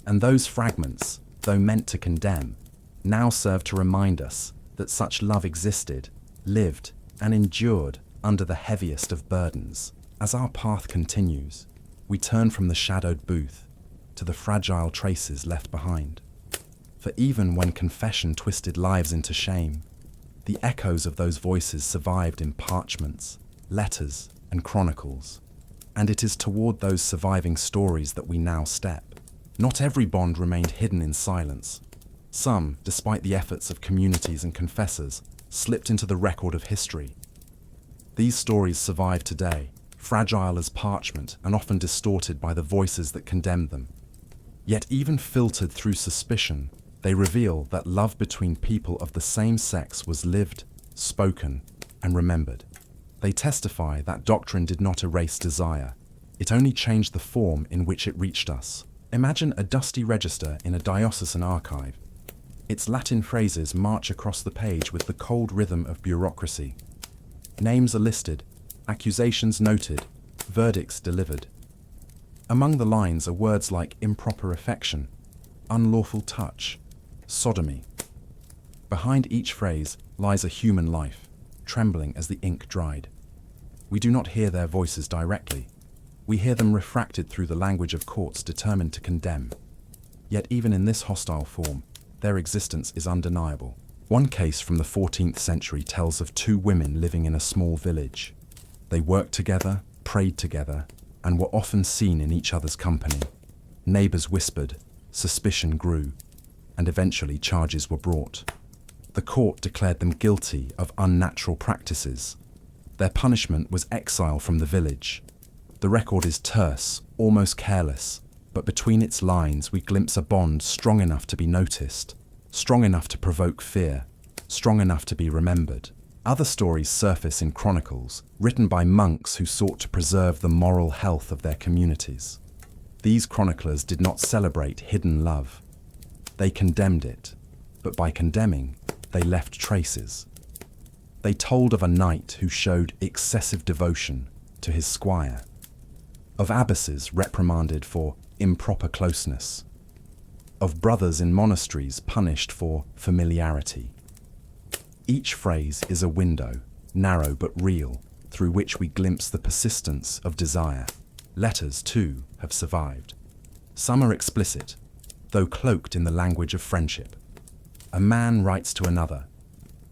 And those fragments, though meant to condemn, now serve to remind us that such love existed, lived, and endured under the heaviest of burdens. As our path continues, we turn from the shadowed booth to the fragile traces left behind. For even when confession twisted lives into shame, the echoes of those voices survived in parchments, letters, and chronicles. And it is toward those surviving stories that we now step. Not every bond remained hidden in silence. Some, despite the efforts of communities and confessors, slipped into the record of history. These stories survive today, fragile as parchment and often distorted by the voices that condemned them. Yet even filtered through suspicion, they reveal that love between people of the same sex was lived, spoken, and remembered. They testify that doctrine did not erase desire. It only changed the form in which it reached us. Imagine a dusty register in a diocesan archive. Its Latin phrases march across the page with the cold rhythm of bureaucracy. Names are listed, accusations noted, verdicts delivered. Among the lines are words like improper affection, unlawful touch, sodomy. Behind each phrase lies a human life, trembling as the ink dried. We do not hear their voices directly. We hear them refracted through the language of courts determined to condemn. Yet even in this hostile form, their existence is undeniable. One case from the 14th century tells of two women living in a small village. They worked together, prayed together, and were often seen in each other's company. Neighbors whispered, suspicion grew, and eventually charges were brought. The court declared them guilty of unnatural practices. Their punishment was exile from the village. The record is terse, almost careless, but between its lines we glimpse a bond strong enough to be noticed, strong enough to provoke fear, strong enough to be remembered. Other stories surface in chronicles, written by monks who sought to preserve the moral health of their communities. These chroniclers did not celebrate hidden love. They condemned it, but by condemning, they left traces. They told of a knight who showed excessive devotion to his squire, of abbesses reprimanded for improper closeness, of brothers in monasteries punished for familiarity. Each phrase is a window, narrow but real, through which we glimpse the persistence of desire. Letters, too, have survived. Some are explicit, though cloaked in the language of friendship. A man writes to another,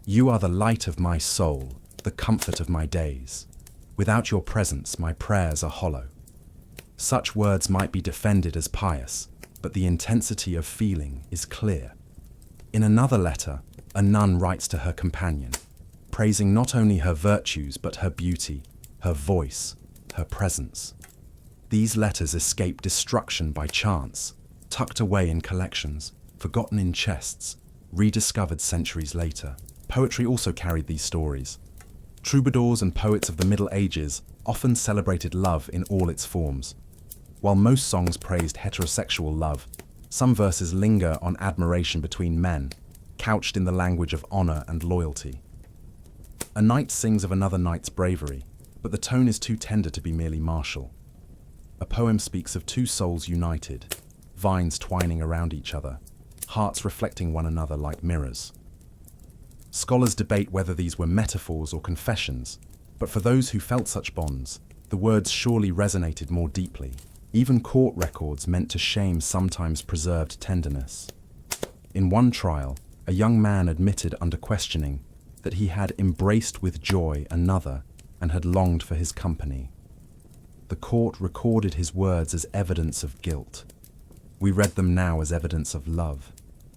"You are the light of my soul, the comfort of my days. Without your presence, my prayers are hollow." Such words might be defended as pious, but the intensity of feeling is clear. In another letter, a nun writes to her companion, praising not only her virtues but her beauty, her voice, her presence. These letters escape destruction by chance, tucked away in collections, forgotten in chests, rediscovered centuries later. Poetry also carried these stories. Troubadours and poets of the Middle Ages often celebrated love in all its forms. While most songs praised heterosexual love, some verses linger on admiration between men, couched in the language of honor and loyalty. A knight sings of another knight's bravery, but the tone is too tender to be merely martial. A poem speaks of two souls united, vines twining around each other, hearts reflecting one another like mirrors. Scholars debate whether these were metaphors or confessions, but for those who felt such bonds, the words surely resonated more deeply. Even court records meant to shame sometimes preserved tenderness. In one trial, a young man admitted under questioning that he had embraced with joy another and had longed for his company. The court recorded his words as evidence of guilt. We read them now as evidence of love.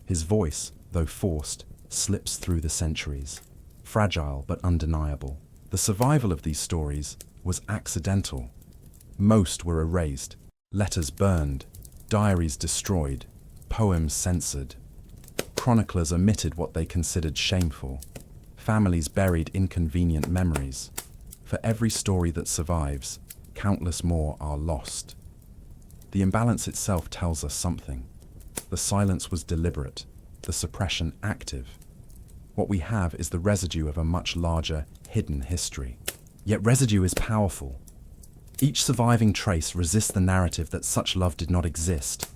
His voice, though forced, slips through the centuries, fragile but undeniable. The survival of these stories was accidental. Most were erased, letters burned, diaries destroyed, poems censored. Chroniclers omitted what they considered shameful. Families buried inconvenient memories. For every story that survives, countless more are lost. The imbalance itself tells us something. The silence was deliberate, the suppression active. What we have is the residue of a much larger, hidden history. Yet residue is powerful. Each surviving trace resists the narrative that such love did not exist.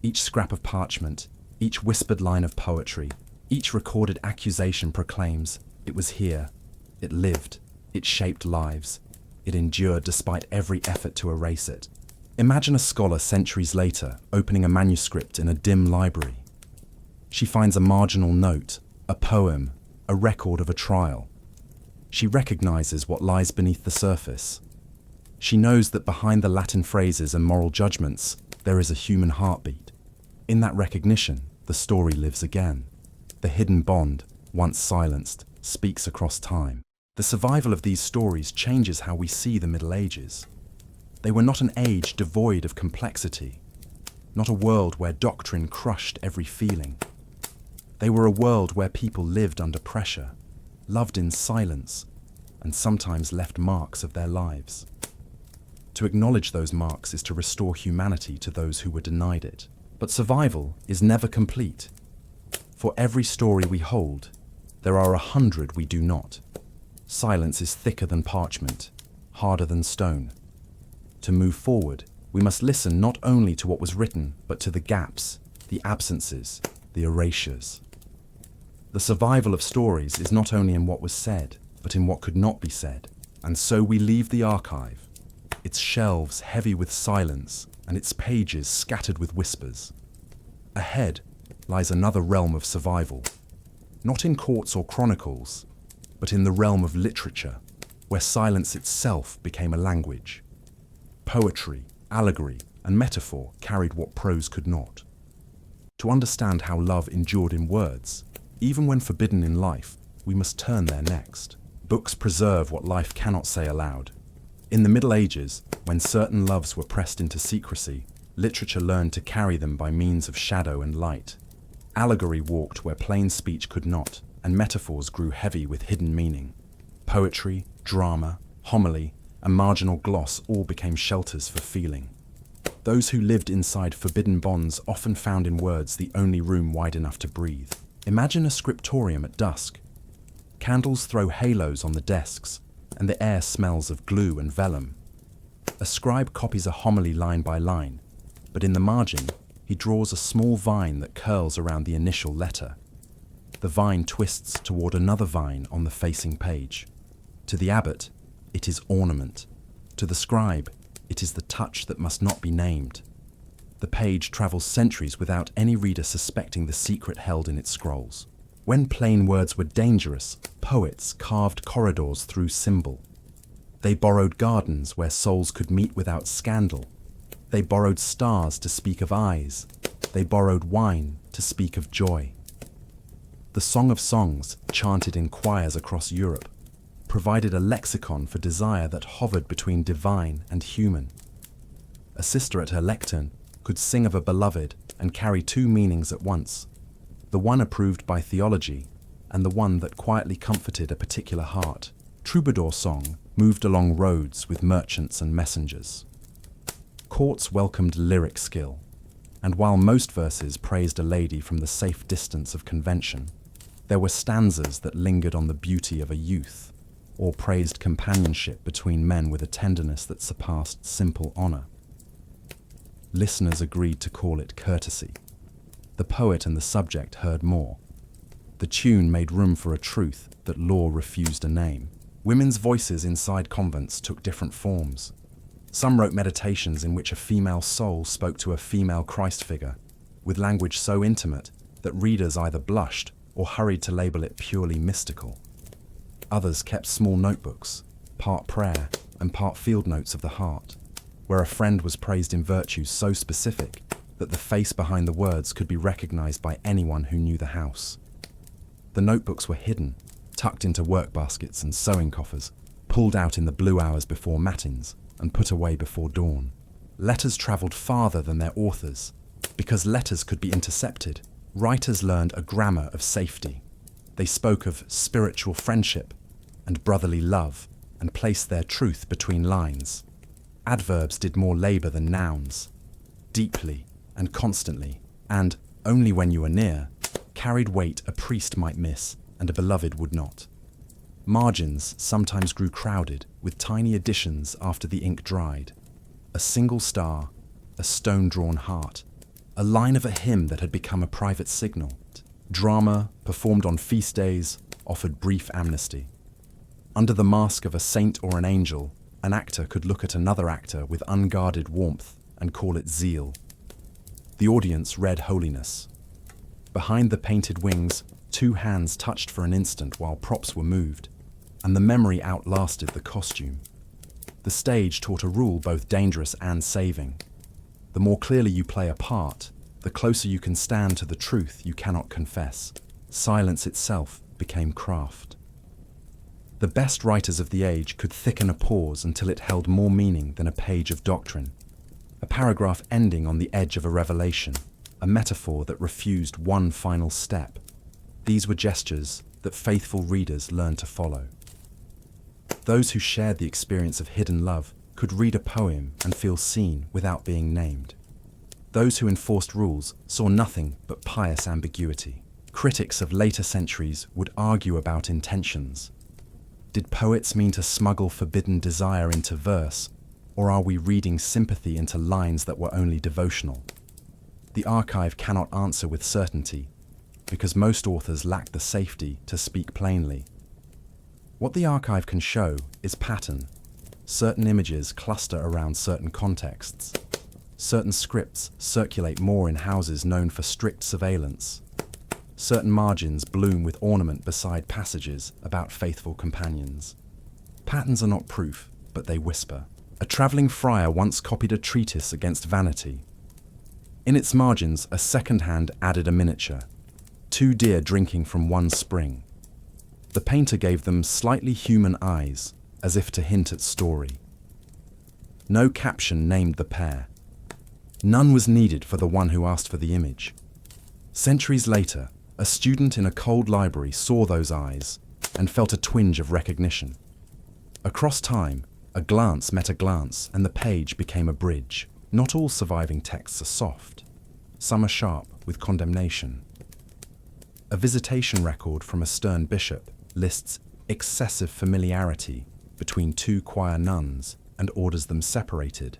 Each scrap of parchment, each whispered line of poetry, each recorded accusation proclaims, it was here, it lived, it shaped lives, it endured despite every effort to erase it. Imagine a scholar centuries later opening a manuscript in a dim library. She finds a marginal note, a poem, a record of a trial. She recognizes what lies beneath the surface. She knows that behind the Latin phrases and moral judgments, there is a human heartbeat. In that recognition, the story lives again. The hidden bond, once silenced, speaks across time. The survival of these stories changes how we see the Middle Ages. They were not an age devoid of complexity, not a world where doctrine crushed every feeling. They were a world where people lived under pressure, loved in silence, and sometimes left marks of their lives. To acknowledge those marks is to restore humanity to those who were denied it. But survival is never complete. For every story we hold, there are 100 we do not. Silence is thicker than parchment, harder than stone. To move forward, we must listen not only to what was written, but to the gaps, the absences, the erasures. The survival of stories is not only in what was said, but in what could not be said. And so we leave the archive, its shelves heavy with silence, and its pages scattered with whispers. Ahead lies another realm of survival, not in courts or chronicles, but in the realm of literature, where silence itself became a language. Poetry, allegory, and metaphor carried what prose could not. To understand how love endured in words, even when forbidden in life, we must turn there next. Books preserve what life cannot say aloud. In the Middle Ages, when certain loves were pressed into secrecy, literature learned to carry them by means of shadow and light. Allegory walked where plain speech could not, and metaphors grew heavy with hidden meaning. Poetry, drama, homily, and marginal gloss all became shelters for feeling. Those who lived inside forbidden bonds often found in words the only room wide enough to breathe. Imagine a scriptorium at dusk. Candles throw halos on the desks, and the air smells of glue and vellum. A scribe copies a homily line by line, but in the margin, he draws a small vine that curls around the initial letter. The vine twists toward another vine on the facing page. To the abbot, it is ornament. To the scribe, it is the touch that must not be named. The page travels centuries without any reader suspecting the secret held in its scrolls. When plain words were dangerous, poets carved corridors through symbol. They borrowed gardens where souls could meet without scandal. They borrowed stars to speak of eyes. They borrowed wine to speak of joy. The Song of Songs, chanted in choirs across Europe, provided a lexicon for desire that hovered between divine and human. A sister at her lectern could sing of a beloved and carry two meanings at once, the one approved by theology and the one that quietly comforted a particular heart. Troubadour song moved along roads with merchants and messengers. Courts welcomed lyric skill, and while most verses praised a lady from the safe distance of convention, there were stanzas that lingered on the beauty of a youth, or praised companionship between men with a tenderness that surpassed simple honor. Listeners agreed to call it courtesy. The poet and the subject heard more. The tune made room for a truth that law refused to name. Women's voices inside convents took different forms. Some wrote meditations in which a female soul spoke to a female Christ figure, with language so intimate that readers either blushed or hurried to label it purely mystical. Others kept small notebooks, part prayer and part field notes of the heart, where a friend was praised in virtues so specific that the face behind the words could be recognized by anyone who knew the house. The notebooks were hidden, tucked into work baskets and sewing coffers, pulled out in the blue hours before matins and put away before dawn. Letters traveled farther than their authors. Because letters could be intercepted, writers learned a grammar of safety. They spoke of spiritual friendship and brotherly love and placed their truth between lines. Adverbs did more labor than nouns. Deeply and constantly, and only when you were near, carried weight a priest might miss and a beloved would not. Margins sometimes grew crowded with tiny additions after the ink dried. A single star, a stone-drawn heart, a line of a hymn that had become a private signal. Drama, performed on feast days, offered brief amnesty. Under the mask of a saint or an angel, an actor could look at another actor with unguarded warmth and call it zeal. The audience read holiness. Behind the painted wings, two hands touched for an instant while props were moved, and the memory outlasted the costume. The stage taught a rule both dangerous and saving. The more clearly you play a part, the closer you can stand to the truth you cannot confess. Silence itself became craft. The best writers of the age could thicken a pause until it held more meaning than a page of doctrine. A paragraph ending on the edge of a revelation, a metaphor that refused one final step. These were gestures that faithful readers learned to follow. Those who shared the experience of hidden love could read a poem and feel seen without being named. Those who enforced rules saw nothing but pious ambiguity. Critics of later centuries would argue about intentions. Did poets mean to smuggle forbidden desire into verse, or are we reading sympathy into lines that were only devotional? The archive cannot answer with certainty, because most authors lack the safety to speak plainly. What the archive can show is pattern. Certain images cluster around certain contexts. Certain scripts circulate more in houses known for strict surveillance. Certain margins bloom with ornament beside passages about faithful companions. Patterns are not proof, but they whisper. A travelling friar once copied a treatise against vanity. In its margins, a second hand added a miniature. Two deer drinking from one spring. The painter gave them slightly human eyes, as if to hint at story. No caption named the pair. None was needed for the one who asked for the image. Centuries later, a student in a cold library saw those eyes and felt a twinge of recognition. Across time, a glance met a glance and the page became a bridge. Not all surviving texts are soft. Some are sharp with condemnation. A visitation record from a stern bishop lists excessive familiarity between two choir nuns and orders them separated.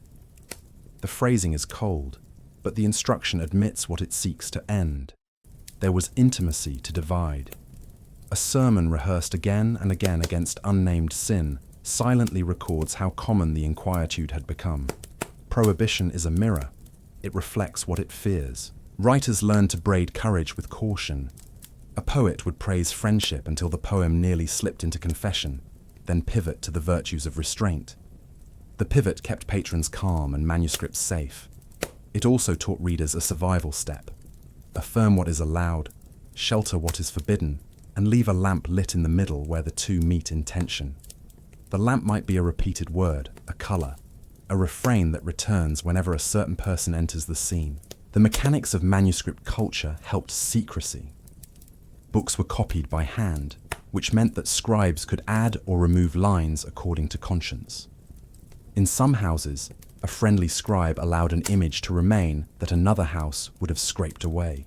The phrasing is cold, but the instruction admits what it seeks to end. There was intimacy to divide. A sermon rehearsed again and again against unnamed sin silently records how common the inquietude had become. Prohibition is a mirror. It reflects what it fears. Writers learned to braid courage with caution. A poet would praise friendship until the poem nearly slipped into confession, then pivot to the virtues of restraint. The pivot kept patrons calm and manuscripts safe. It also taught readers a survival step. Affirm what is allowed, shelter what is forbidden, and leave a lamp lit in the middle where the two meet in tension. The lamp might be a repeated word, a color, a refrain that returns whenever a certain person enters the scene. The mechanics of manuscript culture helped secrecy. Books were copied by hand, which meant that scribes could add or remove lines according to conscience. In some houses, A friendly scribe allowed an image to remain that another house would have scraped away.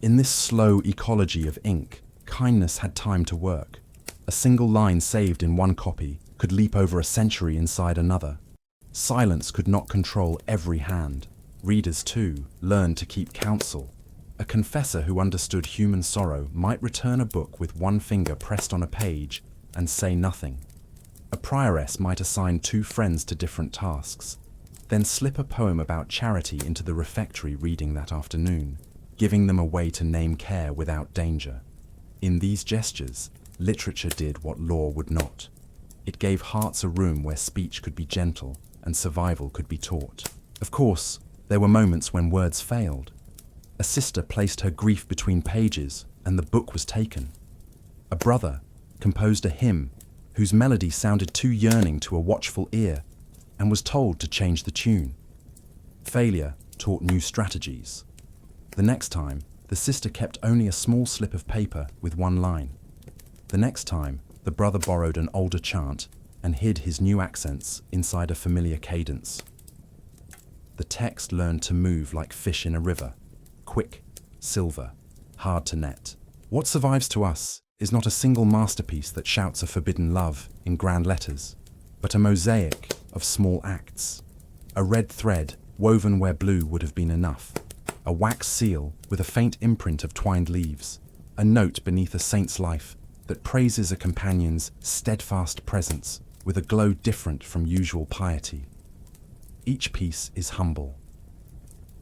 In this slow ecology of ink, kindness had time to work. A single line saved in one copy could leap over a century inside another. Silence could not control every hand. Readers, too, learned to keep counsel. A confessor who understood human sorrow might return a book with one finger pressed on a page and say nothing. A prioress might assign two friends to different tasks, then slip a poem about charity into the refectory reading that afternoon, giving them a way to name care without danger. In these gestures, literature did what law would not. It gave hearts a room where speech could be gentle and survival could be taught. Of course, there were moments when words failed. A sister placed her grief between pages and the book was taken. A brother composed a hymn whose melody sounded too yearning to a watchful ear and was told to change the tune. Failure taught new strategies. The next time, the sister kept only a small slip of paper with one line. The next time, the brother borrowed an older chant and hid his new accents inside a familiar cadence. The text learned to move like fish in a river, quick, silver, hard to net. What survives to us is not a single masterpiece that shouts a forbidden love in grand letters, but a mosaic of small acts. A red thread woven where blue would have been enough. A wax seal with a faint imprint of twined leaves. A note beneath a saint's life that praises a companion's steadfast presence with a glow different from usual piety. Each piece is humble.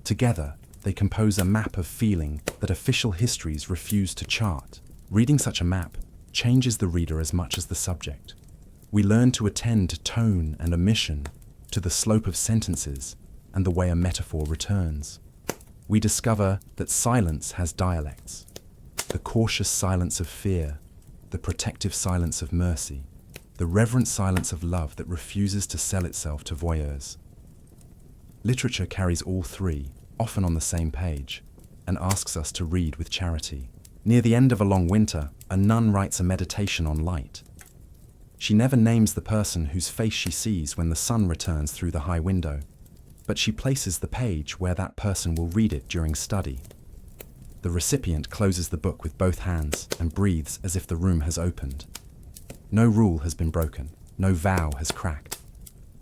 Together, they compose a map of feeling that official histories refuse to chart. Reading such a map changes the reader as much as the subject. We learn to attend to tone and omission, to the slope of sentences and the way a metaphor returns. We discover that silence has dialects. The cautious silence of fear, the protective silence of mercy, the reverent silence of love that refuses to sell itself to voyeurs. Literature carries all three, often on the same page, and asks us to read with charity. Near the end of a long winter, a nun writes a meditation on light. She never names the person whose face she sees when the sun returns through the high window, but she places the page where that person will read it during study. The recipient closes the book with both hands and breathes as if the room has opened. No rule has been broken, no vow has cracked.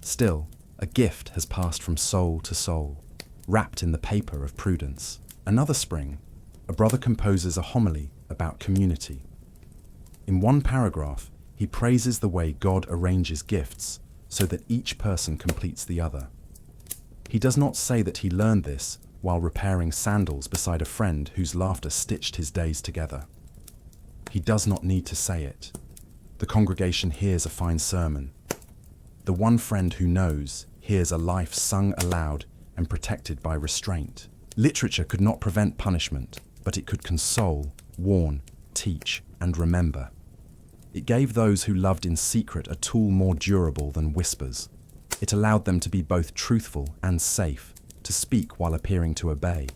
Still, a gift has passed from soul to soul, wrapped in the paper of prudence. Another spring, a brother composes a homily about community. In one paragraph, he praises the way God arranges gifts so that each person completes the other. He does not say that he learned this while repairing sandals beside a friend whose laughter stitched his days together. He does not need to say it. The congregation hears a fine sermon. The one friend who knows hears a life sung aloud and protected by restraint. Literature could not prevent punishment, but it could console, warn, teach, and remember. It gave those who loved in secret a tool more durable than whispers. It allowed them to be both truthful and safe, to speak while appearing to obey.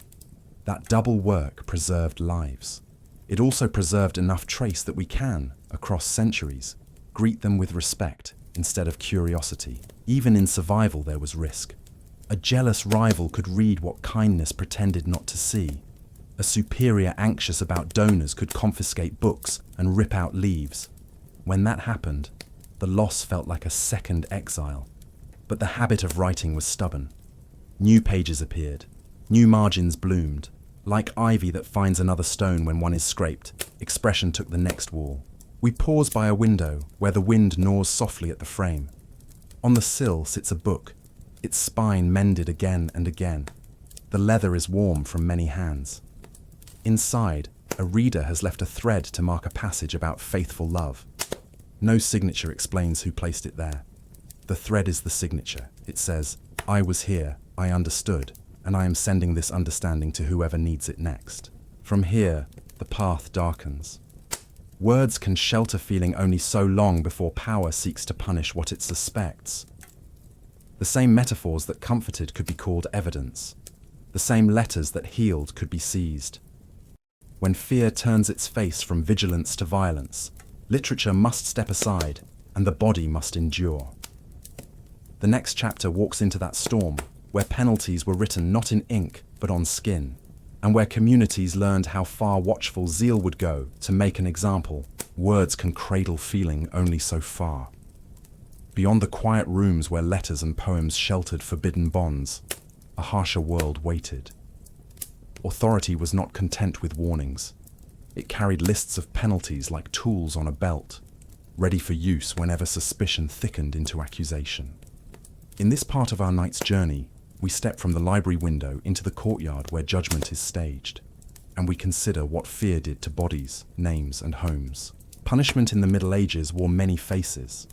That double work preserved lives. It also preserved enough trace that we can, across centuries, greet them with respect instead of curiosity. Even in survival there was risk. A jealous rival could read what kindness pretended not to see. A superior anxious about donors could confiscate books and rip out leaves. When that happened, the loss felt like a second exile. But the habit of writing was stubborn. New pages appeared. New margins bloomed. Like ivy that finds another stone when one is scraped, expression took the next wall. We pause by a window where the wind gnaws softly at the frame. On the sill sits a book, its spine mended again and again. The leather is warm from many hands. Inside, a reader has left a thread to mark a passage about faithful love. No signature explains who placed it there. The thread is the signature. It says, "I was here, I understood, and I am sending this understanding to whoever needs it next." From here, the path darkens. Words can shelter feeling only so long before power seeks to punish what it suspects. The same metaphors that comforted could be called evidence. The same letters that healed could be seized. When fear turns its face from vigilance to violence, literature must step aside, and the body must endure. The next chapter walks into that storm, where penalties were written not in ink, but on skin, and where communities learned how far watchful zeal would go to make an example. Words can cradle feeling only so far. Beyond the quiet rooms where letters and poems sheltered forbidden bonds, a harsher world waited. Authority was not content with warnings. It carried lists of penalties like tools on a belt, ready for use whenever suspicion thickened into accusation. In this part of our night's journey, we step from the library window into the courtyard where judgment is staged, and we consider what fear did to bodies, names, and homes. Punishment in the Middle Ages wore many faces.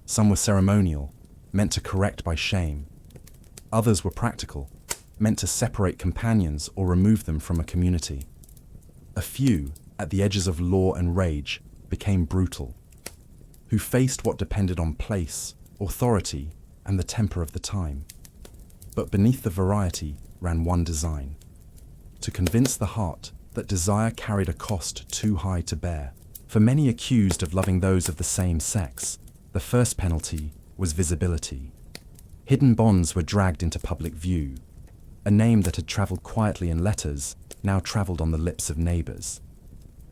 Some were ceremonial, meant to correct by shame. Others were practical, meant to separate companions or remove them from a community. A few, at the edges of law and rage, became brutal, who faced what depended on place, authority, and the temper of the time. But beneath the variety ran one design: to convince the heart that desire carried a cost too high to bear. For many accused of loving those of the same sex, the first penalty was visibility. Hidden bonds were dragged into public view. A name that had travelled quietly in letters now travelled on the lips of neighbours.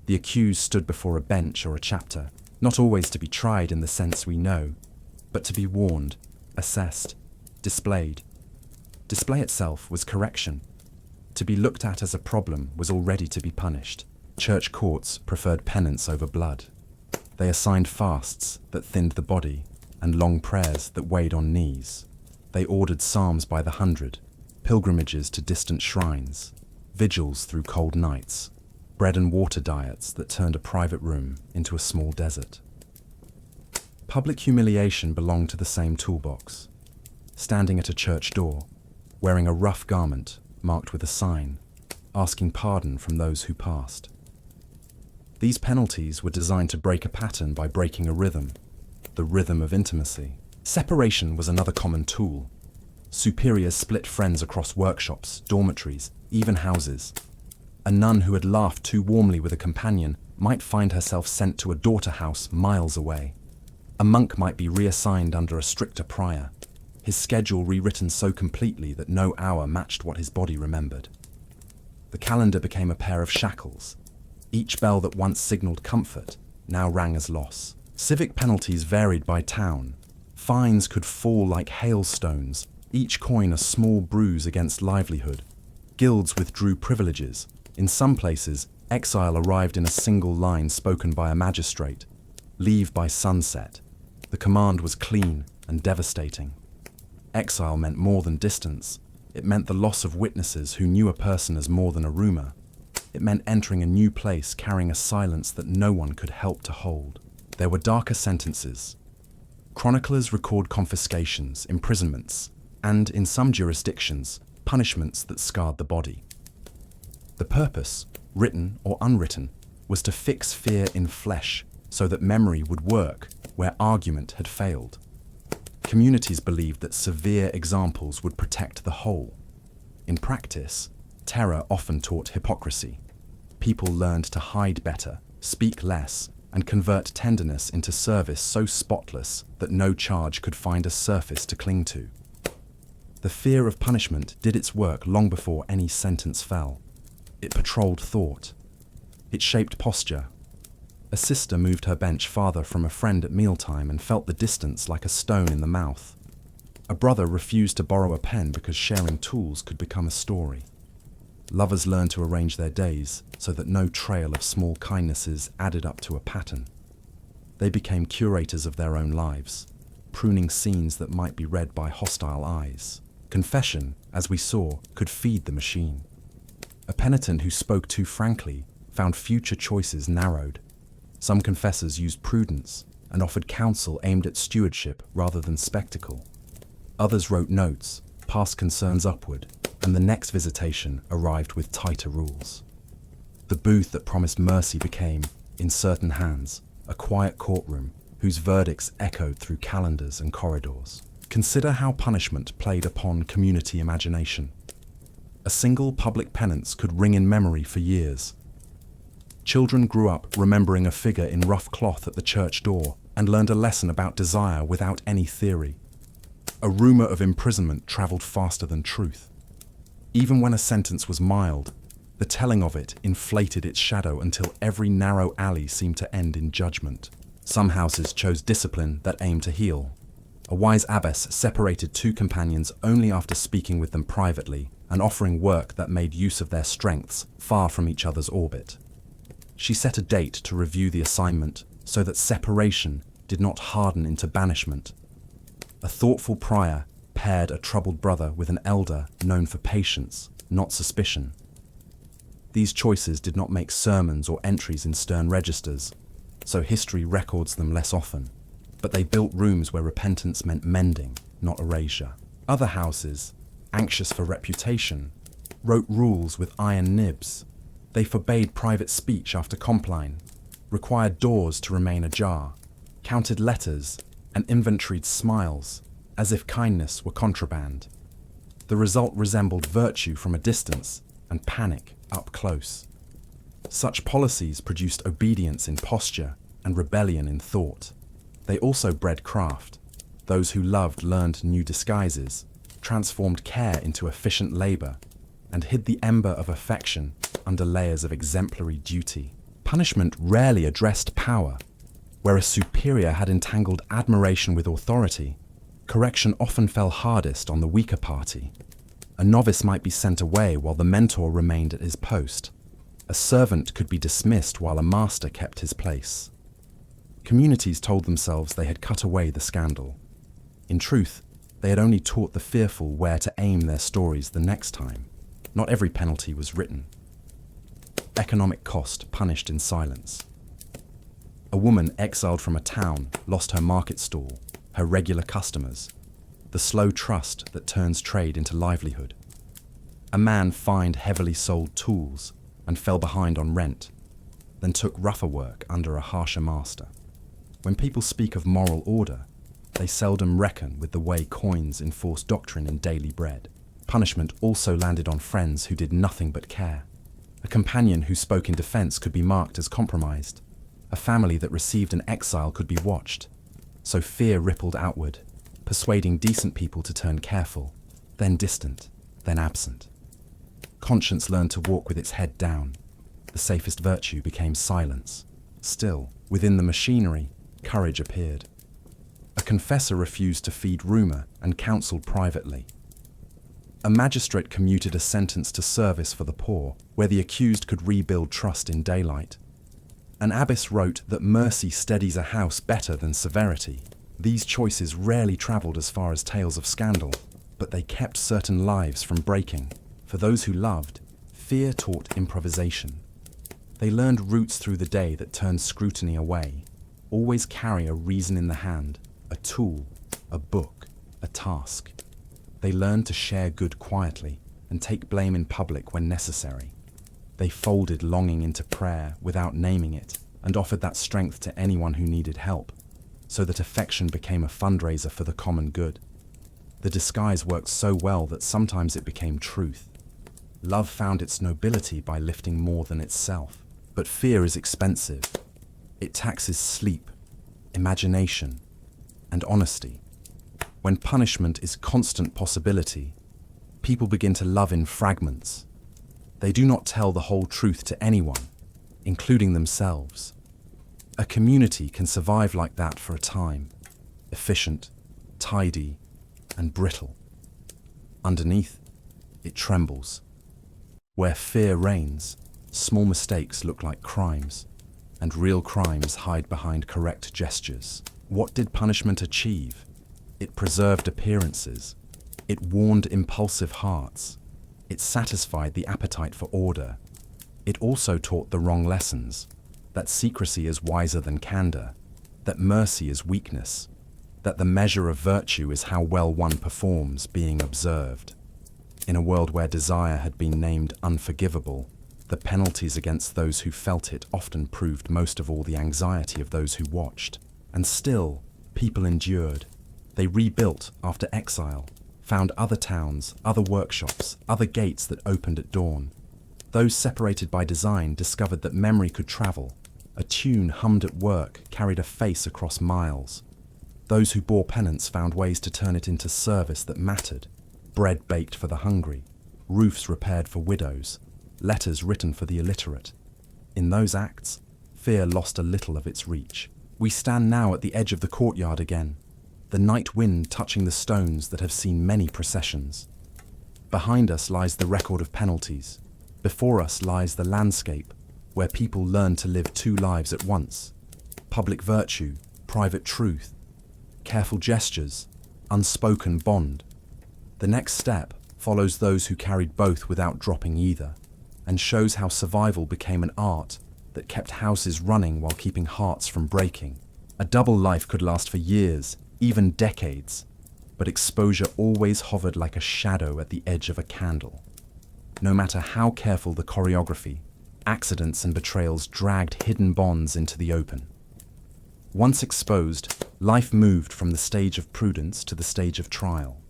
The accused stood before a bench or a chapter, not always to be tried in the sense we know, but to be warned, assessed, displayed. Display itself was correction. To be looked at as a problem was already to be punished. Church courts preferred penance over blood. They assigned fasts that thinned the body and long prayers that weighed on knees. They ordered psalms by the hundred, pilgrimages to distant shrines, vigils through cold nights, bread and water diets that turned a private room into a small desert. Public humiliation belonged to the same toolbox. Standing at a church door, wearing a rough garment marked with a sign, asking pardon from those who passed. These penalties were designed to break a pattern by breaking a rhythm, the rhythm of intimacy. Separation was another common tool. Superiors split friends across workshops, dormitories, even houses. A nun who had laughed too warmly with a companion might find herself sent to a daughter house miles away. A monk might be reassigned under a stricter prior, his schedule rewritten so completely that no hour matched what his body remembered. The calendar became a pair of shackles. Each bell that once signalled comfort now rang as loss. Civic penalties varied by town. Fines could fall like hailstones, each coin a small bruise against livelihood. Guilds withdrew privileges. In some places, exile arrived in a single line spoken by a magistrate: leave by sunset. The command was clean and devastating. Exile meant more than distance. It meant the loss of witnesses who knew a person as more than a rumour. It meant entering a new place carrying a silence that no one could help to hold. There were darker sentences. Chroniclers record confiscations, imprisonments, and, in some jurisdictions, punishments that scarred the body. The purpose, written or unwritten, was to fix fear in flesh so that memory would work where argument had failed. Communities believed that severe examples would protect the whole. In practice, terror often taught hypocrisy. People learned to hide better, speak less, and convert tenderness into service so spotless that no charge could find a surface to cling to. The fear of punishment did its work long before any sentence fell. It patrolled thought. It shaped posture. A sister moved her bench farther from a friend at mealtime and felt the distance like a stone in the mouth. A brother refused to borrow a pen because sharing tools could become a story. Lovers learned to arrange their days so that no trail of small kindnesses added up to a pattern. They became curators of their own lives, pruning scenes that might be read by hostile eyes. Confession, as we saw, could feed the machine. A penitent who spoke too frankly found future choices narrowed. Some confessors used prudence and offered counsel aimed at stewardship rather than spectacle. Others wrote notes, passed concerns upward, and the next visitation arrived with tighter rules. The booth that promised mercy became, in certain hands, a quiet courtroom whose verdicts echoed through calendars and corridors. Consider how punishment played upon community imagination. A single public penance could ring in memory for years. Children grew up remembering a figure in rough cloth at the church door and learned a lesson about desire without any theory. A rumor of imprisonment traveled faster than truth. Even when a sentence was mild, the telling of it inflated its shadow until every narrow alley seemed to end in judgment. Some houses chose discipline that aimed to heal. A wise abbess separated two companions only after speaking with them privately and offering work that made use of their strengths far from each other's orbit. She set a date to review the assignment so that separation did not harden into banishment. A thoughtful prior paired a troubled brother with an elder known for patience, not suspicion. These choices did not make sermons or entries in stern registers, so history records them less often. But they built rooms where repentance meant mending, not erasure. Other houses, anxious for reputation, wrote rules with iron nibs. They forbade private speech after compline, required doors to remain ajar, counted letters, and inventoried smiles, as if kindness were contraband. The result resembled virtue from a distance and panic up close. Such policies produced obedience in posture and rebellion in thought. They also bred craft. Those who loved learned new disguises, transformed care into efficient labor, and hid the ember of affection under layers of exemplary duty. Punishment rarely addressed power. Where a superior had entangled admiration with authority, correction often fell hardest on the weaker party. A novice might be sent away while the mentor remained at his post. A servant could be dismissed while a master kept his place. Communities told themselves they had cut away the scandal. In truth, they had only taught the fearful where to aim their stories the next time. Not every penalty was written. Economic cost punished in silence. A woman exiled from a town lost her market stall, her regular customers, the slow trust that turns trade into livelihood. A man fined heavily sold tools and fell behind on rent, then took rougher work under a harsher master. When people speak of moral order, they seldom reckon with the way coins enforce doctrine in daily bread. Punishment also landed on friends who did nothing but care. A companion who spoke in defense could be marked as compromised. A family that received an exile could be watched. So fear rippled outward, persuading decent people to turn careful, then distant, then absent. Conscience learned to walk with its head down. The safest virtue became silence. Still, within the machinery, courage appeared. A confessor refused to feed rumor and counseled privately. A magistrate commuted a sentence to service for the poor, where the accused could rebuild trust in daylight. An abbess wrote that mercy steadies a house better than severity. These choices rarely traveled as far as tales of scandal, but they kept certain lives from breaking. For those who loved, fear taught improvisation. They learned routes through the day that turned scrutiny away. Always carry a reason in the hand, a tool, a book, a task. They learned to share good quietly and take blame in public when necessary. They folded longing into prayer without naming it and offered that strength to anyone who needed help, so that affection became a fundraiser for the common good. The disguise worked so well that sometimes it became truth. Love found its nobility by lifting more than itself. But fear is expensive. It taxes sleep, imagination, and honesty. When punishment is constant possibility, people begin to love in fragments. They do not tell the whole truth to anyone, including themselves. A community can survive like that for a time, efficient, tidy, and brittle. Underneath, it trembles. Where fear reigns, small mistakes look like crimes, and real crimes hide behind correct gestures. What did punishment achieve? It preserved appearances. It warned impulsive hearts. It satisfied the appetite for order. It also taught the wrong lessons, that secrecy is wiser than candor, that mercy is weakness, that the measure of virtue is how well one performs being observed. In a world where desire had been named unforgivable, the penalties against those who felt it often proved most of all the anxiety of those who watched. And still, people endured. They rebuilt after exile, found other towns, other workshops, other gates that opened at dawn. Those separated by design discovered that memory could travel. A tune hummed at work carried a face across miles. Those who bore penance found ways to turn it into service that mattered: bread baked for the hungry, roofs repaired for widows, letters written for the illiterate. In those acts, fear lost a little of its reach. We stand now at the edge of the courtyard again, the night wind touching the stones that have seen many processions. Behind us lies the record of penalties. Before us lies the landscape where people learn to live two lives at once: public virtue, private truth, careful gestures, unspoken bond. The next step follows those who carried both without dropping either, and shows how survival became an art that kept houses running while keeping hearts from breaking. A double life could last for years, even decades, but exposure always hovered like a shadow at the edge of a candle. No matter how careful the choreography, accidents and betrayals dragged hidden bonds into the open. Once exposed, life moved from the stage of prudence to the stage of trial.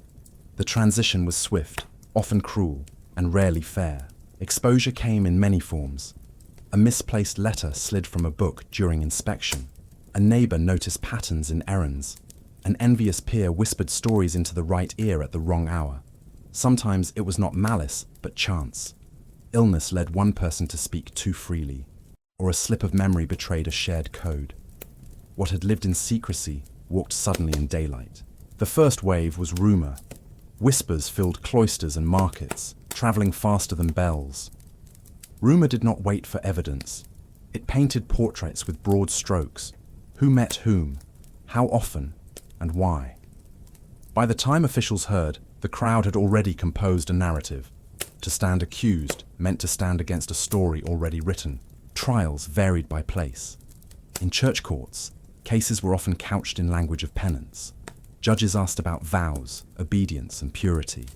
The transition was swift, often cruel, and rarely fair. Exposure came in many forms. A misplaced letter slid from a book during inspection. A neighbor noticed patterns in errands. An envious peer whispered stories into the right ear at the wrong hour. Sometimes it was not malice, but chance. Illness led one person to speak too freely, or a slip of memory betrayed a shared code. What had lived in secrecy walked suddenly in daylight. The first wave was rumor. Whispers filled cloisters and markets, traveling faster than bells. Rumor did not wait for evidence. It painted portraits with broad strokes: who met whom, how often, and why. By the time officials heard, the crowd had already composed a narrative. To stand accused meant to stand against a story already written. Trials varied by place. In church courts, cases were often couched in language of penance. Judges asked about vows, obedience, and purity.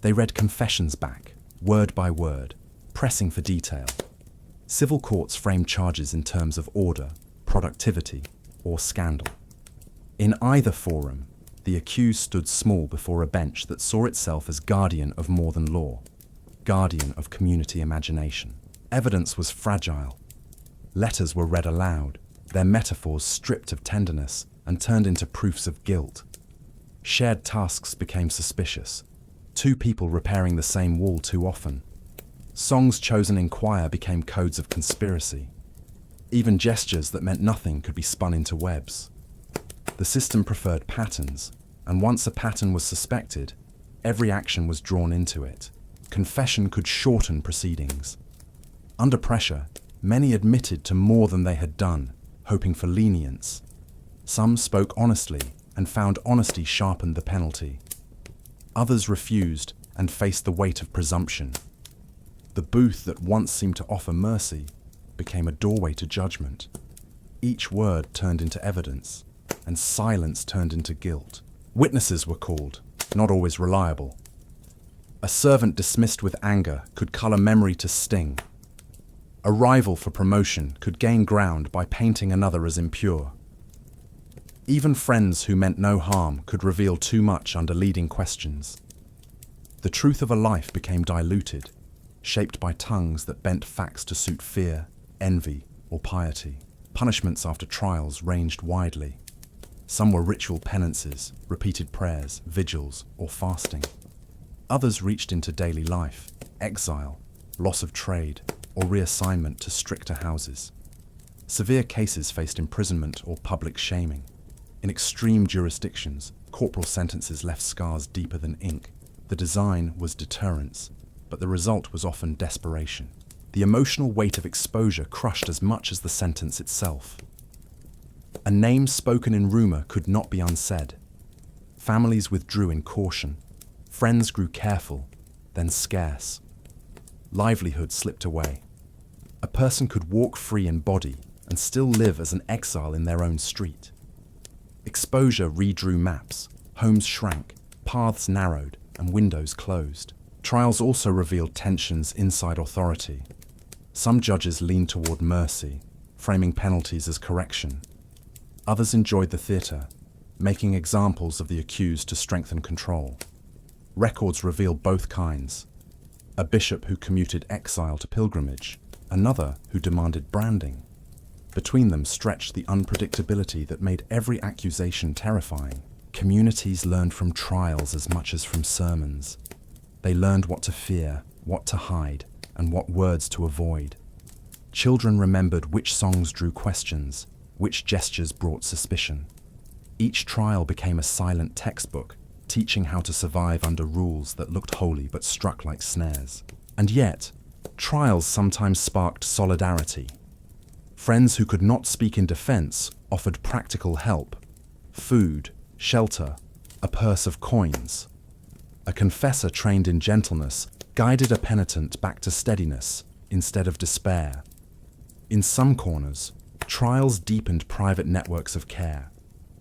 They read confessions back, word by word, pressing for detail. Civil courts framed charges in terms of order, productivity, or scandal. In either forum, the accused stood small before a bench that saw itself as guardian of more than law, guardian of community imagination. Evidence was fragile. Letters were read aloud, their metaphors stripped of tenderness and turned into proofs of guilt. Shared tasks became suspicious, two people repairing the same wall too often. Songs chosen in choir became codes of conspiracy. Even gestures that meant nothing could be spun into webs. The system preferred patterns, and once a pattern was suspected, every action was drawn into it. Confession could shorten proceedings. Under pressure, many admitted to more than they had done, hoping for lenience. Some spoke honestly and found honesty sharpened the penalty. Others refused and faced the weight of presumption. The booth that once seemed to offer mercy became a doorway to judgment. Each word turned into evidence, and silence turned into guilt. Witnesses were called, not always reliable. A servant dismissed with anger could color memory to sting. A rival for promotion could gain ground by painting another as impure. Even friends who meant no harm could reveal too much under leading questions. The truth of a life became diluted, shaped by tongues that bent facts to suit fear, envy, or piety. Punishments after trials ranged widely. Some were ritual penances, repeated prayers, vigils, or fasting. Others reached into daily life: exile, loss of trade, or reassignment to stricter houses. Severe cases faced imprisonment or public shaming. In extreme jurisdictions, corporal sentences left scars deeper than ink. The design was deterrence, but the result was often desperation. The emotional weight of exposure crushed as much as the sentence itself. A name spoken in rumor could not be unsaid. Families withdrew in caution. Friends grew careful, then scarce. Livelihood slipped away. A person could walk free in body and still live as an exile in their own street. Exposure redrew maps. Homes shrank, paths narrowed, and windows closed. Trials also revealed tensions inside authority. Some judges leaned toward mercy, framing penalties as correction. Others enjoyed the theatre, making examples of the accused to strengthen control. Records reveal both kinds: a bishop who commuted exile to pilgrimage, another who demanded branding. Between them stretched the unpredictability that made every accusation terrifying. Communities learned from trials as much as from sermons. They learned what to fear, what to hide, and what words to avoid. Children remembered which songs drew questions, which gestures brought suspicion. Each trial became a silent textbook, teaching how to survive under rules that looked holy but struck like snares. And yet, trials sometimes sparked solidarity. Friends who could not speak in defense offered practical help: food, shelter, a purse of coins. A confessor trained in gentleness guided a penitent back to steadiness instead of despair. In some corners, trials deepened private networks of care.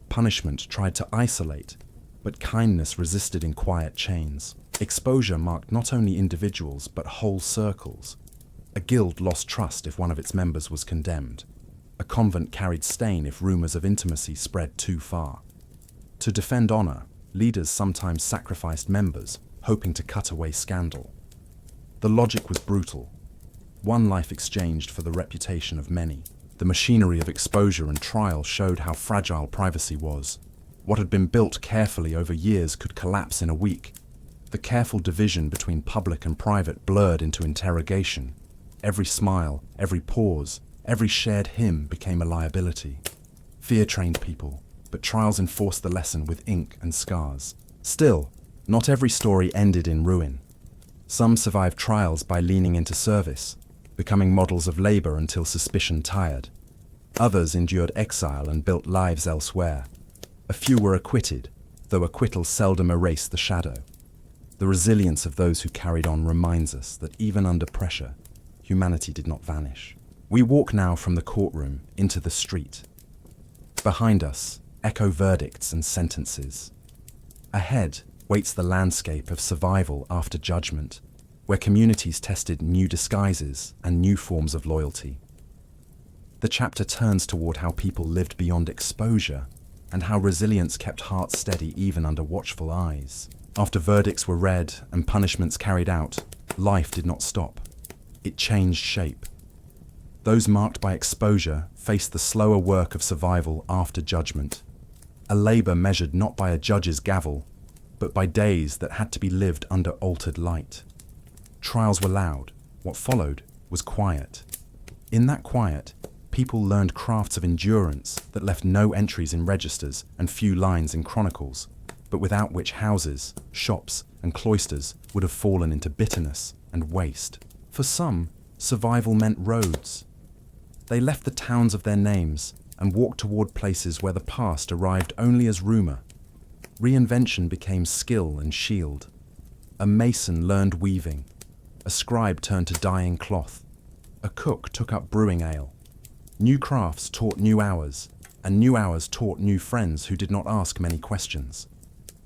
Punishment tried to isolate, but kindness resisted in quiet chains. Exposure marked not only individuals but whole circles. A guild lost trust if one of its members was condemned. A convent carried stain if rumors of intimacy spread too far. To defend honor, leaders sometimes sacrificed members, hoping to cut away scandal. The logic was brutal. One life exchanged for the reputation of many. The machinery of exposure and trial showed how fragile privacy was. What had been built carefully over years could collapse in a week. The careful division between public and private blurred into interrogation. Every smile, every pause, every shared hymn became a liability. Fear trained people, but trials enforced the lesson with ink and scars. Still, not every story ended in ruin. Some survived trials by leaning into service, becoming models of labor until suspicion tired. Others endured exile and built lives elsewhere. A few were acquitted, though acquittal seldom erased the shadow. The resilience of those who carried on reminds us that even under pressure, humanity did not vanish. We walk now from the courtroom into the street. Behind us echo verdicts and sentences. Ahead waits the landscape of survival after judgment, where communities tested new disguises and new forms of loyalty. The chapter turns toward how people lived beyond exposure and how resilience kept hearts steady even under watchful eyes. After verdicts were read and punishments carried out, life did not stop. It changed shape. Those marked by exposure faced the slower work of survival after judgment, a labor measured not by a judge's gavel, but by days that had to be lived under altered light. Trials were loud. What followed was quiet. In that quiet, people learned crafts of endurance that left no entries in registers and few lines in chronicles, but without which houses, shops, and cloisters would have fallen into bitterness and waste. For some, survival meant roads. They left the towns of their names and walked toward places where the past arrived only as rumor. Reinvention became skill and shield. A mason learned weaving. A scribe turned to dyeing cloth. A cook took up brewing ale. New crafts taught new hours, and new hours taught new friends who did not ask many questions.